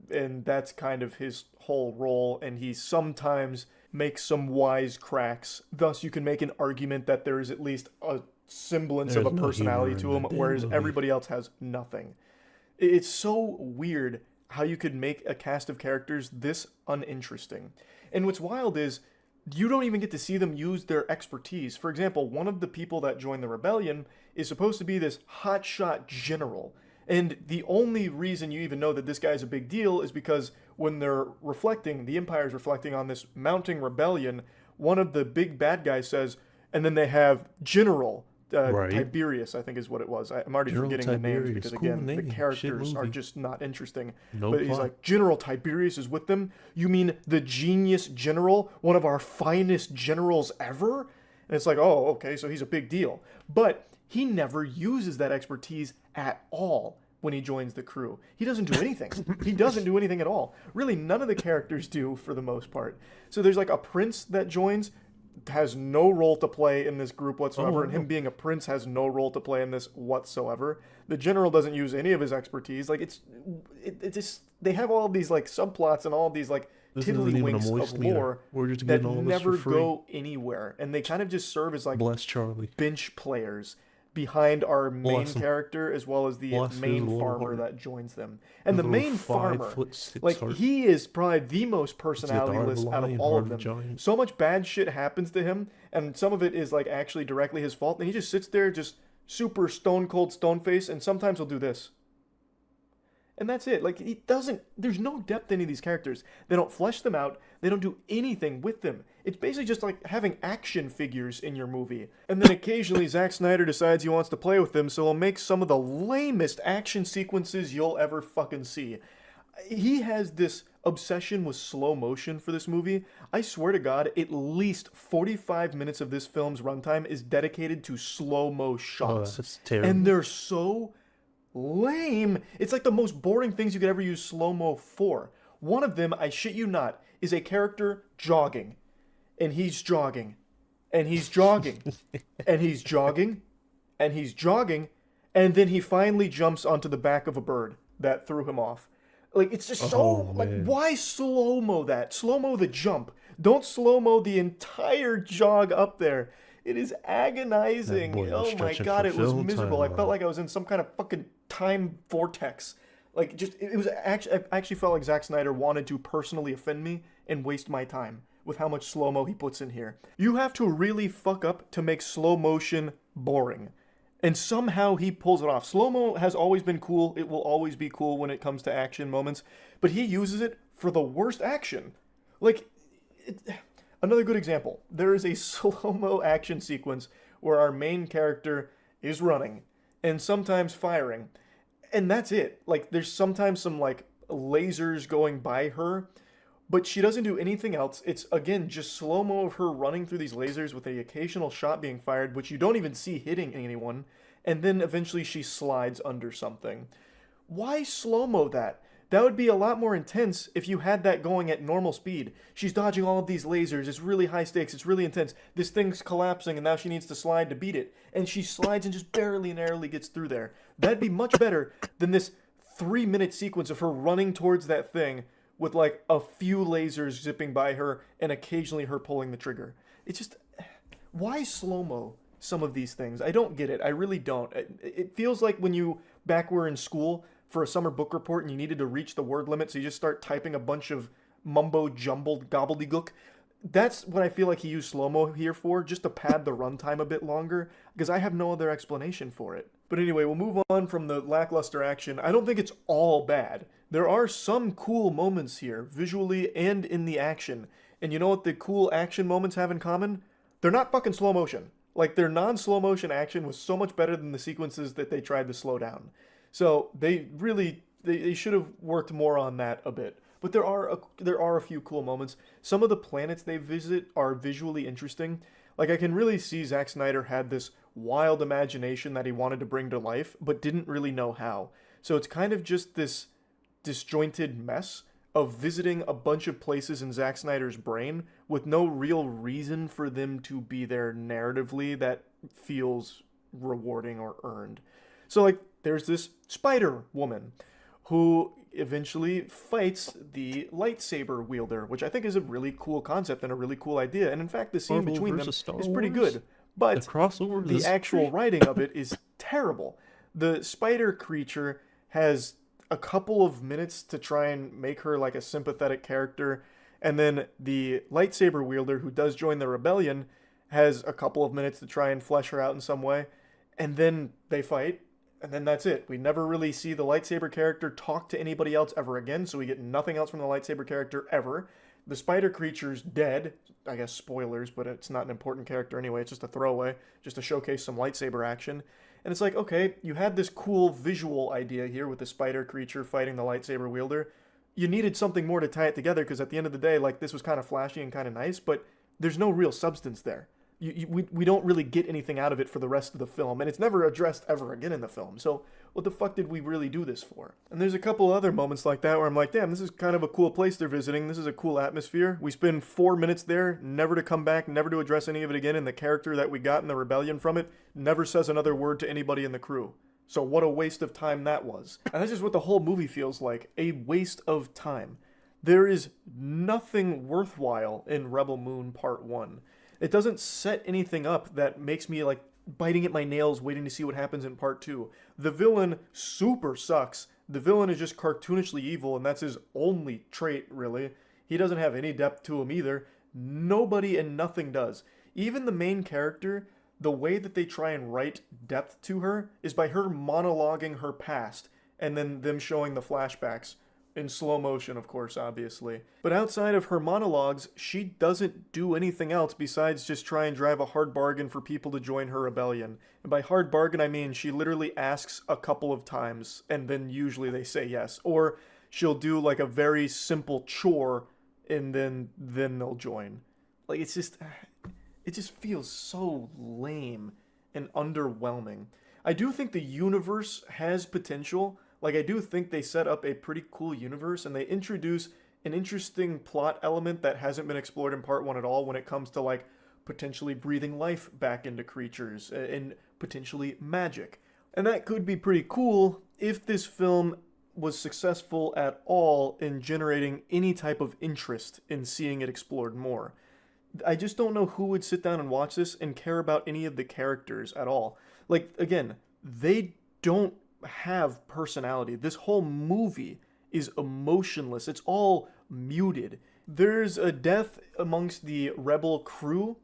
And that's kind of his whole role. And he sometimes makes some wise cracks. Thus, you can make an argument that there is at least a semblance of a There's no personality humor to in him, that damn whereas movie. everybody else has nothing. It's so weird how you could make a cast of characters this uninteresting. And what's wild is you don't even get to see them use their expertise. For example, one of the people that joined the rebellion is supposed to be this hotshot general. And the only reason you even know that this guy's a big deal is because when they're reflecting, the Empire's reflecting on this mounting rebellion, one of the big bad guys says, and then they have General Right. Tiberius, I think is what it was. I'm already General forgetting the names Tiberius, because, cool again, name, the shit characters are movie. just not interesting. No But he's plot. like, General Tiberius is with them? You mean the genius general? One of our finest generals ever? And it's like, oh, okay, so he's a big deal. But he never uses that expertise at all when he joins the crew. He doesn't do anything. He doesn't do anything at all. Really, none of the characters do for the most part. So there's like a prince that joins, has no role to play in this group whatsoever, and him being a prince has no role to play in this whatsoever. The general doesn't use any of his expertise. Like, it just, they have all of these like subplots and all of these like This isn't even a tiddlywinks moist of leader. lore We're just that getting all this for never free. go anywhere, and they kind of just serve as like Bless Charlie. bench players behind our main Bless him. character as well as the Bless his main little farmer heart. that joins them. And His the little main farmer, 5'6" like heart. he is probably the most got the personality heart of a less out of lion, all heart of of a them. giant. So much bad shit happens to him, and some of it is like actually directly his fault, and he just sits there just super stone cold stone face, and sometimes he'll do this. And that's it. Like, he doesn't, there's no depth to any of these characters. They don't flesh them out. They don't do anything with them. It's basically just like having action figures in your movie. And then occasionally Zack Snyder decides he wants to play with them, so he'll make some of the lamest action sequences you'll ever fucking see. He has this obsession with slow motion for this movie. I swear to God, at least 45 minutes of this film's runtime is dedicated to slow-mo shots. that's terrible. And they're so lame. It's like the most boring things you could ever use slow-mo for. One of them, I shit you not, is a character jogging. And he's jogging. And he's jogging. And he's jogging. And he's jogging. And then he finally jumps onto the back of a bird that threw him off. Like, it's just so, like, why slow-mo that? Slow-mo the jump. Don't slow-mo the entire jog up there. It is agonizing. boy was Oh my stretching God, for it was film miserable. I time. felt like I was in some kind of fucking time vortex. Like, just, it was actually, I actually felt like Zack Snyder wanted to personally offend me and waste my time with how much slow-mo he puts in here. You have to really fuck up to make slow motion boring. And somehow he pulls it off. Slow-mo has always been cool. It will always be cool when it comes to action moments. But he uses it for the worst action. Like, another good example. There is a slow-mo action sequence where our main character is running and sometimes firing. And that's it. Like, there's sometimes some, like, lasers going by her, but she doesn't do anything else. It's, again, just slow-mo of her running through these lasers with the occasional shot being fired, which you don't even see hitting anyone, and then eventually she slides under something. Why slow-mo that? That would be a lot more intense if you had that going at normal speed. She's dodging all of these lasers, it's really high stakes, it's really intense. This thing's collapsing and now she needs to slide to beat it. And she slides and just barely and narrowly gets through there. That'd be much better than this 3-minute sequence of her running towards that thing with like a few lasers zipping by her and occasionally her pulling the trigger. It's just, why slow-mo some of these things? I don't get it. I really don't. It feels like when you back were in school for a summer book report and you needed to reach the word limit, so you just start typing a bunch of mumbo-jumbled gobbledygook. That's what I feel like he used slow-mo here for, just to pad the runtime a bit longer, because I have no other explanation for it. But anyway, we'll move on from the lackluster action. I don't think it's all bad. There are some cool moments here, visually and in the action. And you know what the cool action moments have in common? They're not fucking slow motion. Like, their non-slow motion action was so much better than the sequences that they tried to slow down. So they really, they should have worked more on that a bit. But there are a few cool moments. Some of the planets they visit are visually interesting. Like, I can really see Zack Snyder had this wild imagination that he wanted to bring to life, but didn't really know how. So it's kind of just this disjointed mess of visiting a bunch of places in Zack Snyder's brain with no real reason for them to be there narratively that feels rewarding or earned. So, like, there's this Spider Woman who eventually fights the lightsaber wielder, which I think is a really cool concept and a really cool idea. And in fact, the scene Marvel between them versus Star is pretty Wars? good. But The crossover the is actual great. writing of it is terrible. The spider creature has a couple of minutes to try and make her like a sympathetic character, and then the lightsaber wielder who does join the rebellion has a couple of minutes to try and flesh her out in some way, and then they fight, and then that's it. We never really see the lightsaber character talk to anybody else ever again, so we get nothing else from the lightsaber character ever. The spider creature's dead. I guess spoilers, but it's not an important character anyway. It's just a throwaway, just to showcase some lightsaber action. And it's like, okay, you had this cool visual idea here with the spider creature fighting the lightsaber wielder. You needed something more to tie it together, because at the end of the day, like, this was kind of flashy and kind of nice, but there's no real substance there. We don't really get anything out of it for the rest of the film, and it's never addressed ever again in the film. So what the fuck did we really do this for? And there's a couple other moments like that where I'm like, damn, this is kind of a cool place they're visiting. This is a cool atmosphere. We spend 4 minutes there, never to come back, never to address any of it again, and the character that we got in the rebellion from it never says another word to anybody in the crew. So what a waste of time that was. And that's just what the whole movie feels like, a waste of time. There is nothing worthwhile in Rebel Moon Part 1. It doesn't set anything up that makes me like biting at my nails waiting to see what happens in Part 2. The villain super sucks. The villain is just cartoonishly evil, and that's his only trait, really. He doesn't have any depth to him either. Nobody and nothing does. Even the main character, the way that they try and write depth to her is by her monologuing her past, and then them showing the flashbacks. In slow motion, of course, obviously. But outside of her monologues, she doesn't do anything else besides just try and drive a hard bargain for people to join her rebellion. And by hard bargain, I mean she literally asks a couple of times, and then usually they say yes. Or she'll do like a very simple chore, and then they'll join. Like, it just feels so lame and underwhelming. I do think the universe has potential. Like, I do think they set up a pretty cool universe, and they introduce an interesting plot element that hasn't been explored in Part 1 at all when it comes to, like, potentially breathing life back into creatures and potentially magic. And that could be pretty cool if this film was successful at all in generating any type of interest in seeing it explored more. I just don't know who would sit down and watch this and care about any of the characters at all. Like, again, they don't have personality. This whole movie is emotionless. It's all muted. There's a death amongst the rebel crew,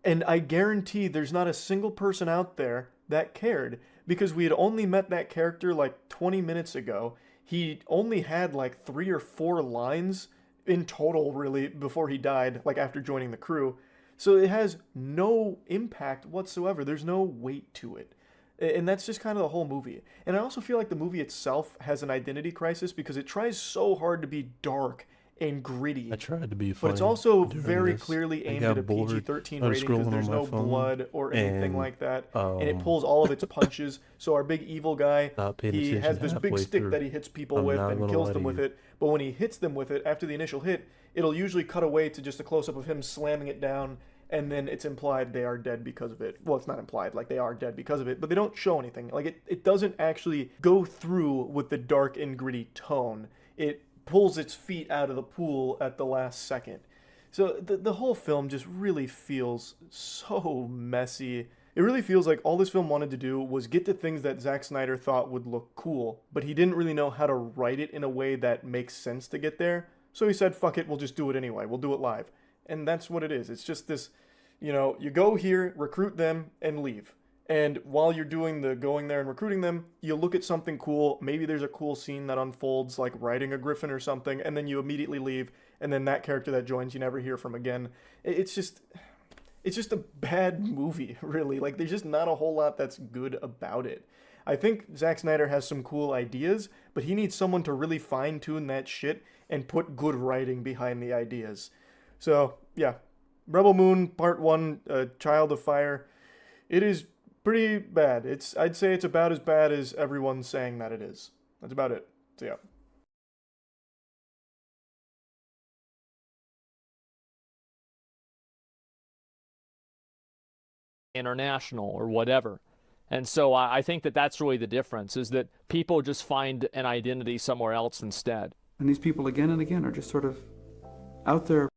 and I guarantee there's not a single person out there that cared, because we had only met that character like 20 minutes ago. He only had like 3 or 4 lines in total, really, before he died, like after joining the crew. So it has no impact whatsoever. There's no weight to it. And that's just kind of the whole movie. And I also feel like the movie itself has an identity crisis because it tries so hard to be dark and gritty. I tried to be But funny. it's also during very this. clearly I aimed got at a bored. PG-13 I was rating because scrolling there's on no my phone, blood or anything and, like that. And it pulls all of its punches. So our big evil guy, Not paying he attention has this big halfway stick through. that he hits people I'm with not and gonna kills lie them to with you. it. But when he hits them with it, after the initial hit, it'll usually cut away to just a close-up of him slamming it down, and then it's implied they are dead because of it. Well, it's not implied, like they are dead because of it, but they don't show anything. Like, it doesn't actually go through with the dark and gritty tone. It pulls its feet out of the pool at the last second. So the whole film just really feels so messy. It really feels like all this film wanted to do was get to things that Zack Snyder thought would look cool, but he didn't really know how to write it in a way that makes sense to get there. So he said, fuck it, we'll just do it anyway. We'll do it live. And that's what it is. It's just this, you go here, recruit them, and leave. And while you're doing the going there and recruiting them, you look at something cool. Maybe there's a cool scene that unfolds, like riding a griffin or something, and then you immediately leave. And then that character that joins, you never hear from again. It's just a bad movie, really. Like, there's just not a whole lot that's good about it. I think Zack Snyder has some cool ideas, but he needs someone to really fine-tune that shit and put good writing behind the ideas. So, yeah. Rebel Moon Part 1, Child of Fire. It is pretty bad. I'd say it's about as bad as everyone's saying that it is. That's about it. So yeah. International or whatever. And so I think that that's really the difference, is that people just find an identity somewhere else instead. And these people again and again are just sort of out there.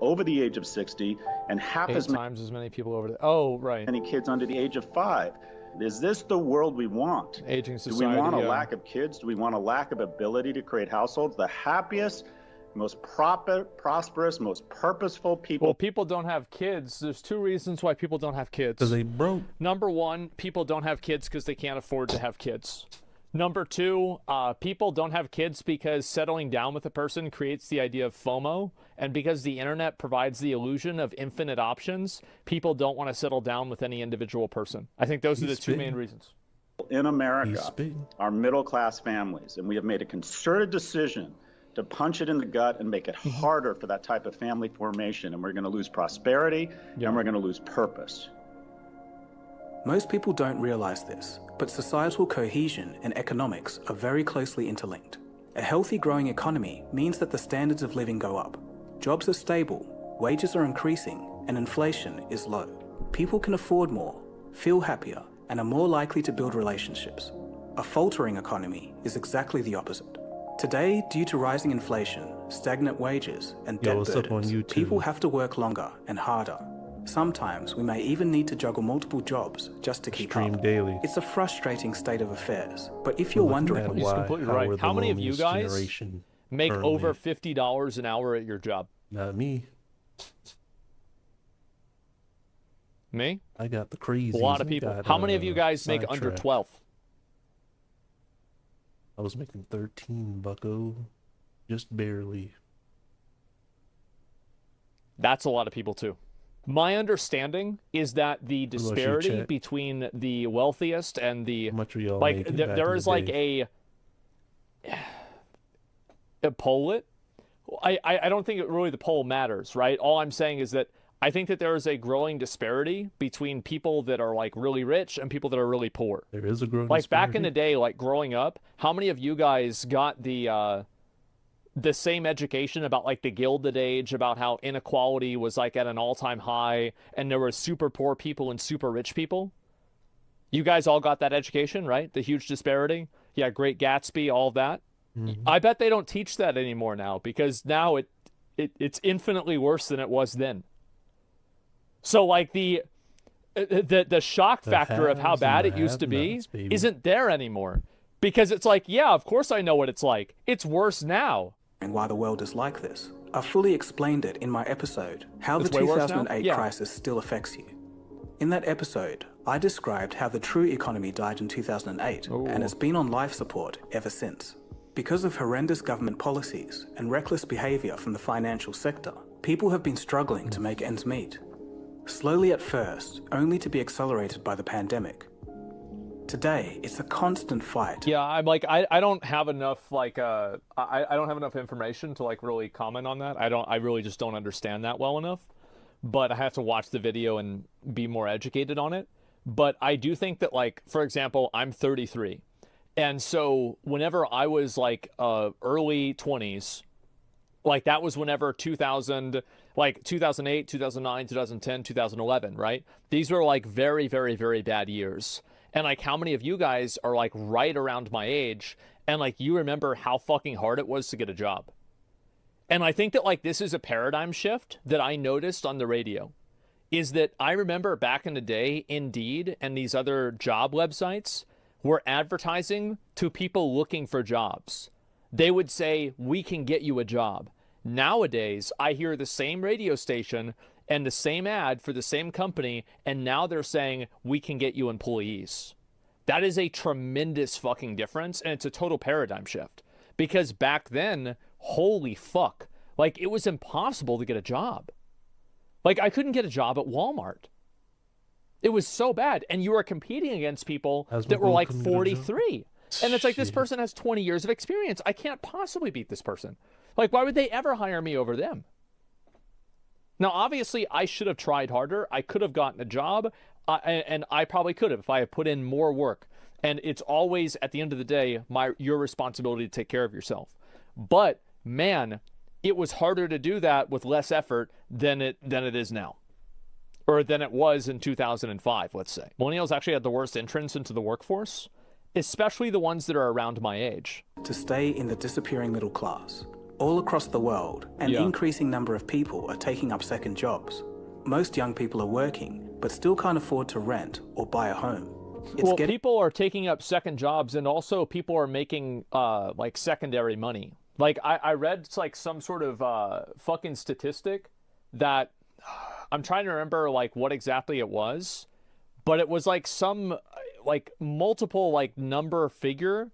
Over the age of 60 and half as many people over many kids under the age of 5. Is this the world we want? Aging society. Do we want a lack of kids? Do we want a lack of ability to create households? The happiest, most prosperous, most purposeful people. Well, people don't have kids. There's 2 reasons why people don't have kids. Because they broke. Number 1, people don't have kids because they can't afford to have kids. Number 2, people don't have kids because settling down with a person creates the idea of FOMO, and because the internet provides the illusion of infinite options, people don't want to settle down with any individual person. I think those are the 2 main reasons. In America, our middle-class families, and we have made a concerted decision to punch it in the gut and make it harder for that type of family formation, and we're going to lose prosperity, and we're going to lose purpose. Most people don't realize this, but societal cohesion and economics are very closely interlinked. A healthy growing economy means that the standards of living go up. Jobs are stable, wages are increasing, and inflation is low. People can afford more, feel happier, and are more likely to build relationships. A faltering economy is exactly the opposite. Today, due to rising inflation, stagnant wages, and debt burdens, people have to work longer and harder. Sometimes we may even need to juggle multiple jobs just to keep up. Daily. It's a frustrating state of affairs. But if you're wondering, he's completely right. How many of you guys make over $50 an hour at your job? Not me. Me? I got the crazy. A lot of people. How many of you guys make under 12? I was making 13, bucko. Just barely. That's a lot of people too. My understanding is that the disparity between the wealthiest and the like there is like a poll it. I don't think really the poll matters, right? All I'm saying is that I think that there is a growing disparity between people that are like really rich and people that are really poor. There is a growing like disparity. Back in the day, like growing up, how many of you guys got the same education about like the Gilded Age, about how inequality was like at an all-time high and there were super poor people and super rich people? You guys all got that education, right? The huge disparity. Yeah, Great Gatsby, all of that. Mm-hmm. I bet they don't teach that anymore now, because now it's infinitely worse than it was then. So like the shock factor of how bad it used to be isn't there anymore, because it's like, yeah, of course I know what it's like. It's worse now. And why the world is like this. I fully explained it in my episode, How the 2008 Crisis Still Affects You. In that episode, I described how the true economy died in 2008 and has been on life support ever since. Because of horrendous government policies and reckless behavior from the financial sector, people have been struggling to make ends meet. Slowly at first, only to be accelerated by the pandemic. Today, it's a constant fight. Yeah, I'm like, I don't have enough, like, I don't have enough information to, like, really comment on that. I really just don't understand that well enough. But I have to watch the video and be more educated on it. But I do think that, like, for example, I'm 33. And so whenever I was, like, early 20s, like, that was whenever 2000, like, 2008, 2009, 2010, 2011, right? These were, like, very, very, very bad years. And, like, how many of you guys are, like, right around my age, and, like, you remember how fucking hard it was to get a job? And I think that, like, this is a paradigm shift that I noticed on the radio, is that I remember back in the day, Indeed and these other job websites were advertising to people looking for jobs. They would say, we can get you a job. Nowadays, I hear the same radio station and the same ad for the same company, and now they're saying, we can get you employees. That is a tremendous fucking difference, and it's a total paradigm shift. Because back then, holy fuck, like, it was impossible to get a job. Like, I couldn't get a job at Walmart. It was so bad, and you were competing against people that were like 43. And it's like, this person has 20 years of experience. I can't possibly beat this person. Like, why would they ever hire me over them? Now, obviously, I should have tried harder. I could have gotten a job, and I probably could have if I had put in more work. And it's always, at the end of the day, your responsibility to take care of yourself. But, man, it was harder to do that with less effort than it is now. Or than it was in 2005, let's say. Millennials actually had the worst entrance into the workforce, especially the ones that are around my age. To stay in the disappearing middle class. All across the world, an increasing number of people are taking up second jobs. Most young people are working, but still can't afford to rent or buy a home. People are taking up second jobs, and also people are making like secondary money. Like I read like some sort of fucking statistic that I'm trying to remember like what exactly it was, but it was like some like multiple like number figure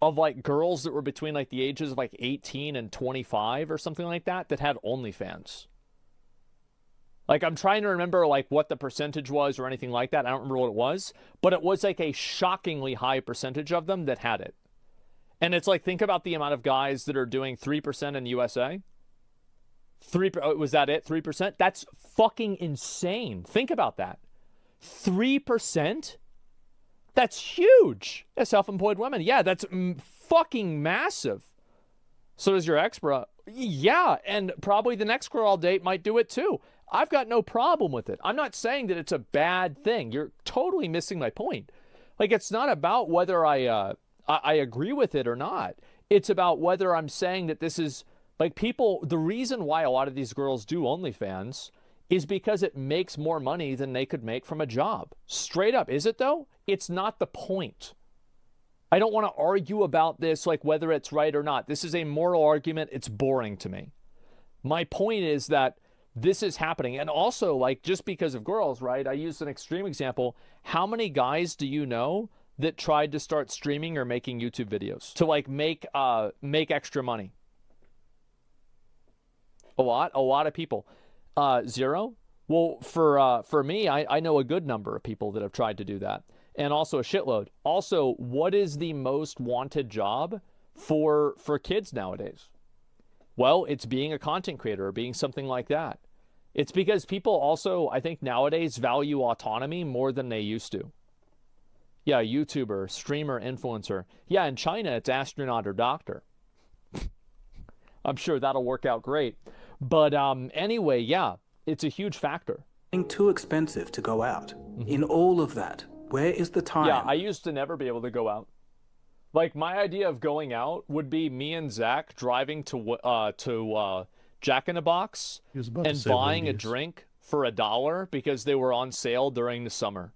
of like girls that were between like the ages of like 18 and 25 or something like that had OnlyFans. Like, I'm trying to remember, like, what the percentage was or anything like that. I don't remember what it was. But it was, like, a shockingly high percentage of them that had it. And it's like, think about the amount of guys that are doing 3% in the USA. Was that it? 3%? That's fucking insane. Think about that. 3%? That's huge. As self-employed women. Yeah, that's fucking massive. So does your ex, bro. Yeah, and probably the next girl I'll date might do it too. I've got no problem with it. I'm not saying that it's a bad thing. You're totally missing my point. Like, it's not about whether I agree with it or not. It's about whether I'm saying that this is, like, people, the reason why a lot of these girls do OnlyFans is because it makes more money than they could make from a job. Straight up. Is it, though? It's not the point. I don't want to argue about this, like, whether it's right or not. This is a moral argument. It's boring to me. My point is that this is happening. And also, like, just because of girls, right? I used an extreme example. How many guys do you know that tried to start streaming or making YouTube videos to, like, make extra money? A lot of people. Zero? Well, for me, I know a good number of people that have tried to do that. And also a shitload. Also, what is the most wanted job for kids nowadays? Well, it's being a content creator or being something like that. It's because people also, I think nowadays, value autonomy more than they used to. Yeah, YouTuber, streamer, influencer. Yeah, in China, it's astronaut or doctor. I'm sure that'll work out great. But anyway, yeah, it's a huge factor. Too expensive to go out. In all of that, where is the time? Yeah, I used to never be able to go out. Like, my idea of going out would be me and Zach driving to Jack in the Box and buying a drink for $1 because they were on sale during the summer.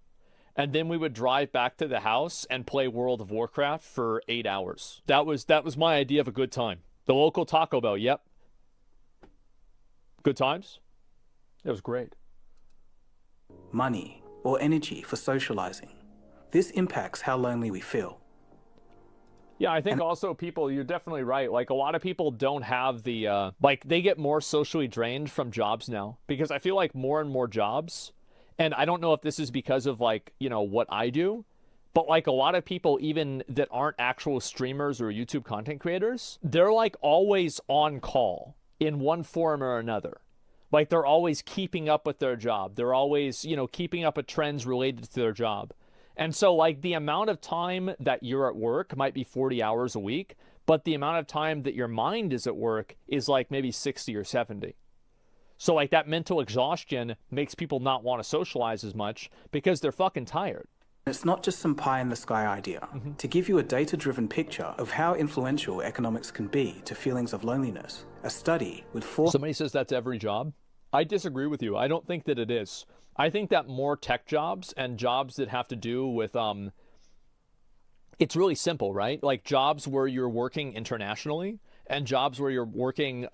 And then we would drive back to the house and play World of Warcraft for 8 hours. That was my idea of a good time. The local Taco Bell, yep. Good times? It was great. Money or energy for socializing. This impacts how lonely we feel. Yeah, I think also people, you're definitely right. Like, a lot of people don't have the, like, they get more socially drained from jobs now. Because I feel like more and more jobs, and I don't know if this is because of, like, you know, what I do, but, like, a lot of people even that aren't actual streamers or YouTube content creators, they're, like, always on call in one form or another. Like, they're always keeping up with their job. They're always, you know, keeping up with trends related to their job. And so, like, the amount of time that you're at work might be 40 hours a week, but the amount of time that your mind is at work is, like, maybe 60 or 70. So, like, that mental exhaustion makes people not want to socialize as much because they're fucking tired. It's not just some pie-in-the-sky idea. To give you a data-driven picture of how influential economics can be to feelings of loneliness, a study with Somebody says that's every job. I disagree with you. I don't think that it is. I think that more tech jobs and jobs that have to do with, it's really simple, right? Like jobs where you're working internationally and jobs where you're working,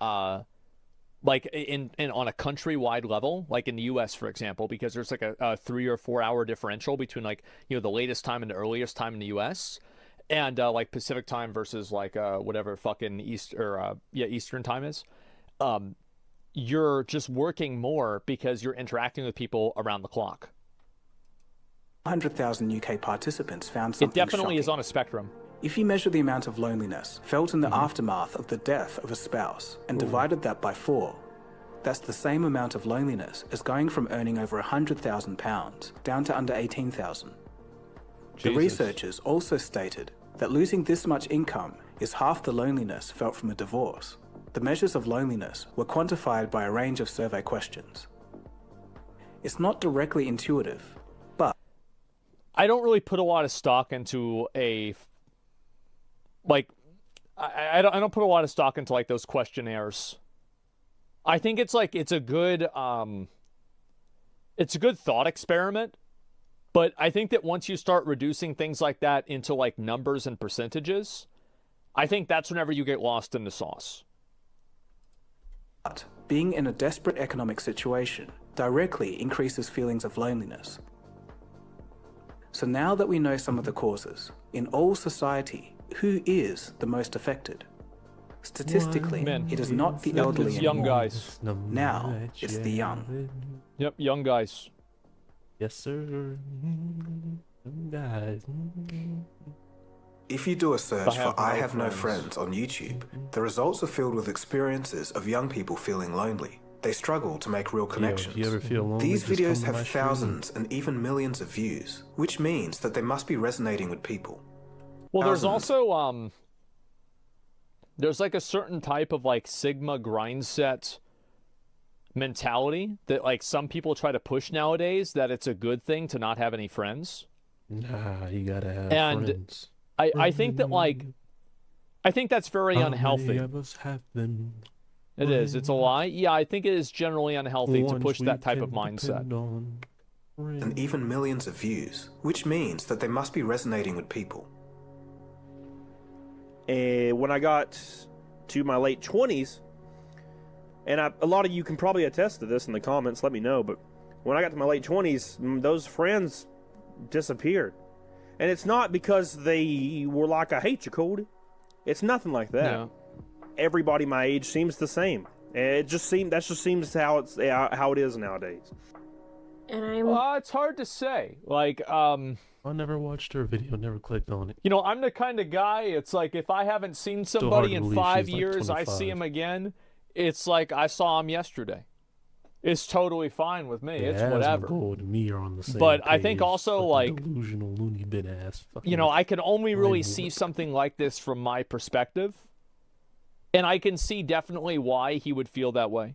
like in on a countrywide level, like in the US, for example, because there's like a 3 or 4 hour differential between, like, you know, the latest time and the earliest time in the US and like Pacific time versus like whatever fucking Eastern time is. You're just working more because you're interacting with people around the clock. 100,000 UK participants found something It definitely shocking. is on a spectrum. If you measure the amount of loneliness felt in the aftermath of the death of a spouse and divided that by 4, that's the same amount of loneliness as going from earning over £100,000 down to under 18,000. The researchers also stated that losing this much income is half the loneliness felt from a divorce. The measures of loneliness were quantified by a range of survey questions. It's not directly intuitive, but I don't really put a lot of stock into I don't put a lot of stock into like those questionnaires. I think it's a good thought experiment, but I think that once you start reducing things like that into like numbers and percentages, I think that's whenever you get lost in the sauce. But being in a desperate economic situation directly increases feelings of loneliness. So now that we know some of the causes, in all society, who is the most affected? Statistically, it is not the elderly It's young anymore. guys. Now, it's the young. Yep, young guys. Yes, sir. Young guys. If you do a search for I have no friends friends on YouTube, the results are filled with experiences of young people feeling lonely. They struggle to make real connections. you ever feel lonely, These just videos come to my have stream. thousands and even millions of views, which means that they must be resonating with people. Well, there's Thousands. also there's like a certain type of like Sigma grind set mentality that like some people try to push nowadays, that it's a good thing to not have any friends. Nah, you gotta have And friends. I think that like I think that's very How unhealthy. many of us have them? It is. It's a lie. Yeah, I think it is generally unhealthy to Ones push we that type of can mindset. And even millions of views, which means that they must be resonating with people. When I got to my late 20s, and a lot of you can probably attest to this in the comments, let me know, but when I got to my late 20s, those friends disappeared. And it's not because they were like, I hate you, Cody. It's nothing like that. Yeah. Everybody my age seems the same. That just seems how it is nowadays. And it's hard to say. Like, I never watched her video, never clicked on it. you know, I'm the kind of guy, it's like if I haven't seen Still somebody hard to in believe 5 she's, like, years, I see 25. him again, it's like I saw him yesterday. It's totally fine with me. It's whatever. Asmongold and me are on the same But I think page. also, Fucking like, delusional loony bin ass. you know, I can only really mind see warp. something like this from my perspective. And I can see definitely why he would feel that way.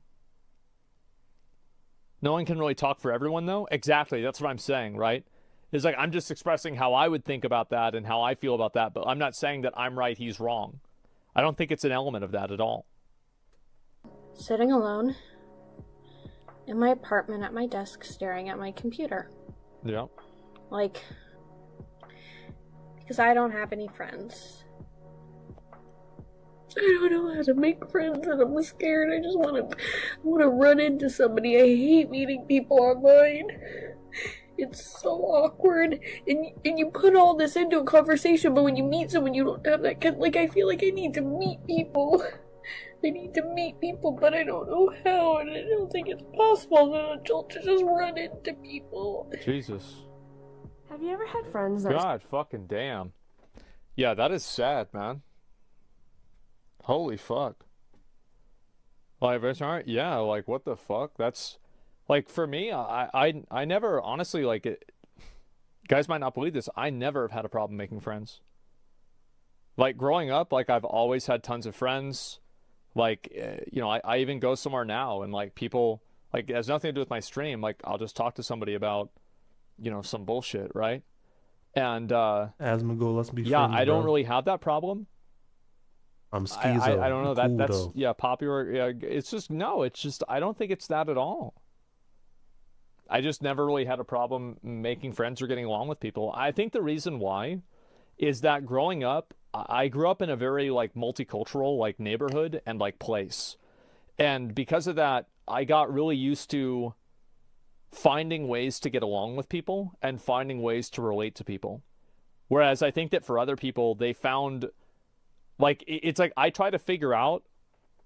No one can really talk for everyone, though. Exactly. That's what I'm saying, right? It's like I'm just expressing how I would think about that and how I feel about that. But I'm not saying that I'm right, he's wrong. I don't think it's an element of that at all. sitting alone in my apartment at my desk staring at my computer. Yeah. Like, because I don't have any friends. I don't know how to make friends and I'm scared. I just want to run into somebody. I hate meeting people online. It's so awkward. And you put all this into a conversation, but when you meet someone, you don't have that kind. Like, I feel like I need to meet people. I need to meet people, but I don't know how, and I don't think it's possible to just run into people. Jesus. Have you ever had friends that... God fucking damn. Yeah, that is sad, man. Holy fuck. Like, yeah, like, what the fuck? That's, like, for me, I never, honestly, like, guys might not believe this, I never have had a problem making friends. Like, growing up, like, I've always had tons of friends. Like, you know, I even go somewhere now, and, like, people, like, it has nothing to do with my stream. Like, I'll just talk to somebody about, you know, some bullshit, right? And, Asmongold, let's be yeah, friends, I don't bro. really have that problem. I'm schizo. I don't know, I'm cool, that's though. yeah, popular. Yeah, it's just I don't think it's that at all. I just never really had a problem making friends or getting along with people. I think the reason why is that growing up, I grew up in a very like multicultural like neighborhood and like place. And because of that, I got really used to finding ways to get along with people and finding ways to relate to people. Whereas I think that for other people, they found like, it's like I try to figure out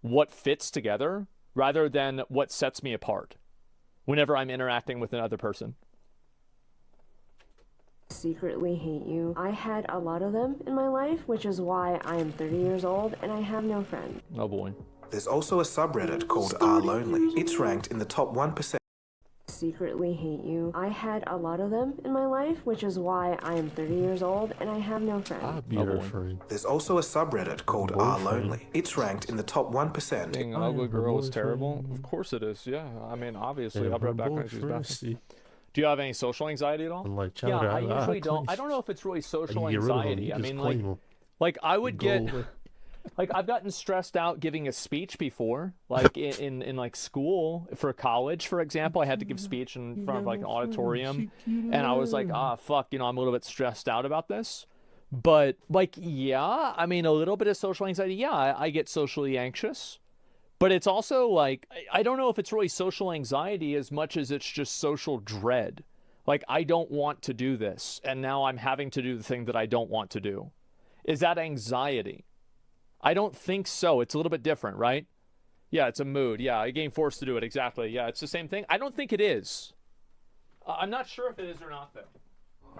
what fits together rather than what sets me apart whenever I'm interacting with another person. secretly hate you. I had a lot of them in my life, which is why I am 30 years old and I have no friends. Oh boy. There's also a subreddit called Are Lonely. It's ranked in the top 1%. secretly hate you. I had a lot of them in my life, which is why I am 30 years old and I have no friends. There's also a subreddit called r/lonely. It's ranked in the top 1%. Being an ugly girl is terrible. Of course it is. Yeah, I mean, obviously, I'll be right back when she's back. Do you have any social anxiety at all? Yeah, I usually don't. I don't know if it's really social anxiety. I mean, like I would get, like I've gotten stressed out giving a speech before, like in like school for college, for example. I had to give speech in front of like an auditorium, and I was like, fuck, you know, I'm a little bit stressed out about this. But like, yeah, I mean, a little bit of social anxiety. Yeah, I get socially anxious. But it's also like, I don't know if it's really social anxiety as much as it's just social dread. Like, I don't want to do this, and now I'm having to do the thing that I don't want to do. Is that anxiety? I don't think so. It's a little bit different, right? Yeah, it's a mood. Yeah, I getting forced to do it. Exactly. Yeah, it's the same thing. I don't think it is. I'm not sure if it is or not, though.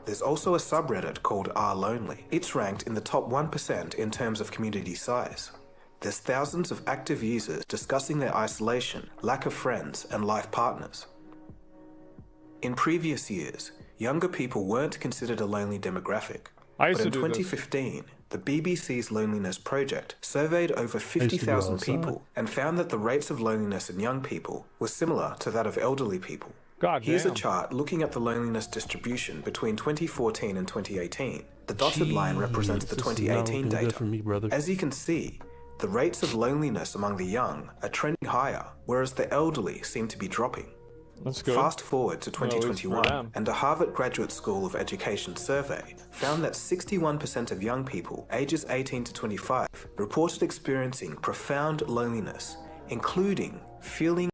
There's also a subreddit called r/lonely. It's ranked in the top 1% in terms of community size. There's thousands of active users discussing their isolation, lack of friends, and life partners. In previous years, younger people weren't considered a lonely demographic. But in 2015, the BBC's Loneliness Project surveyed over 50,000 people and found that the rates of loneliness in young people were similar to that of elderly people. Here's a chart looking at the loneliness distribution between 2014 and 2018. The dotted line represents the 2018 data. As you can see, the rates of loneliness among the young are trending higher, whereas the elderly seem to be dropping. That's good. Fast forward to 2021, and a Harvard Graduate School of Education survey found that 61% of young people ages 18 to 25 reported experiencing profound loneliness, including feeling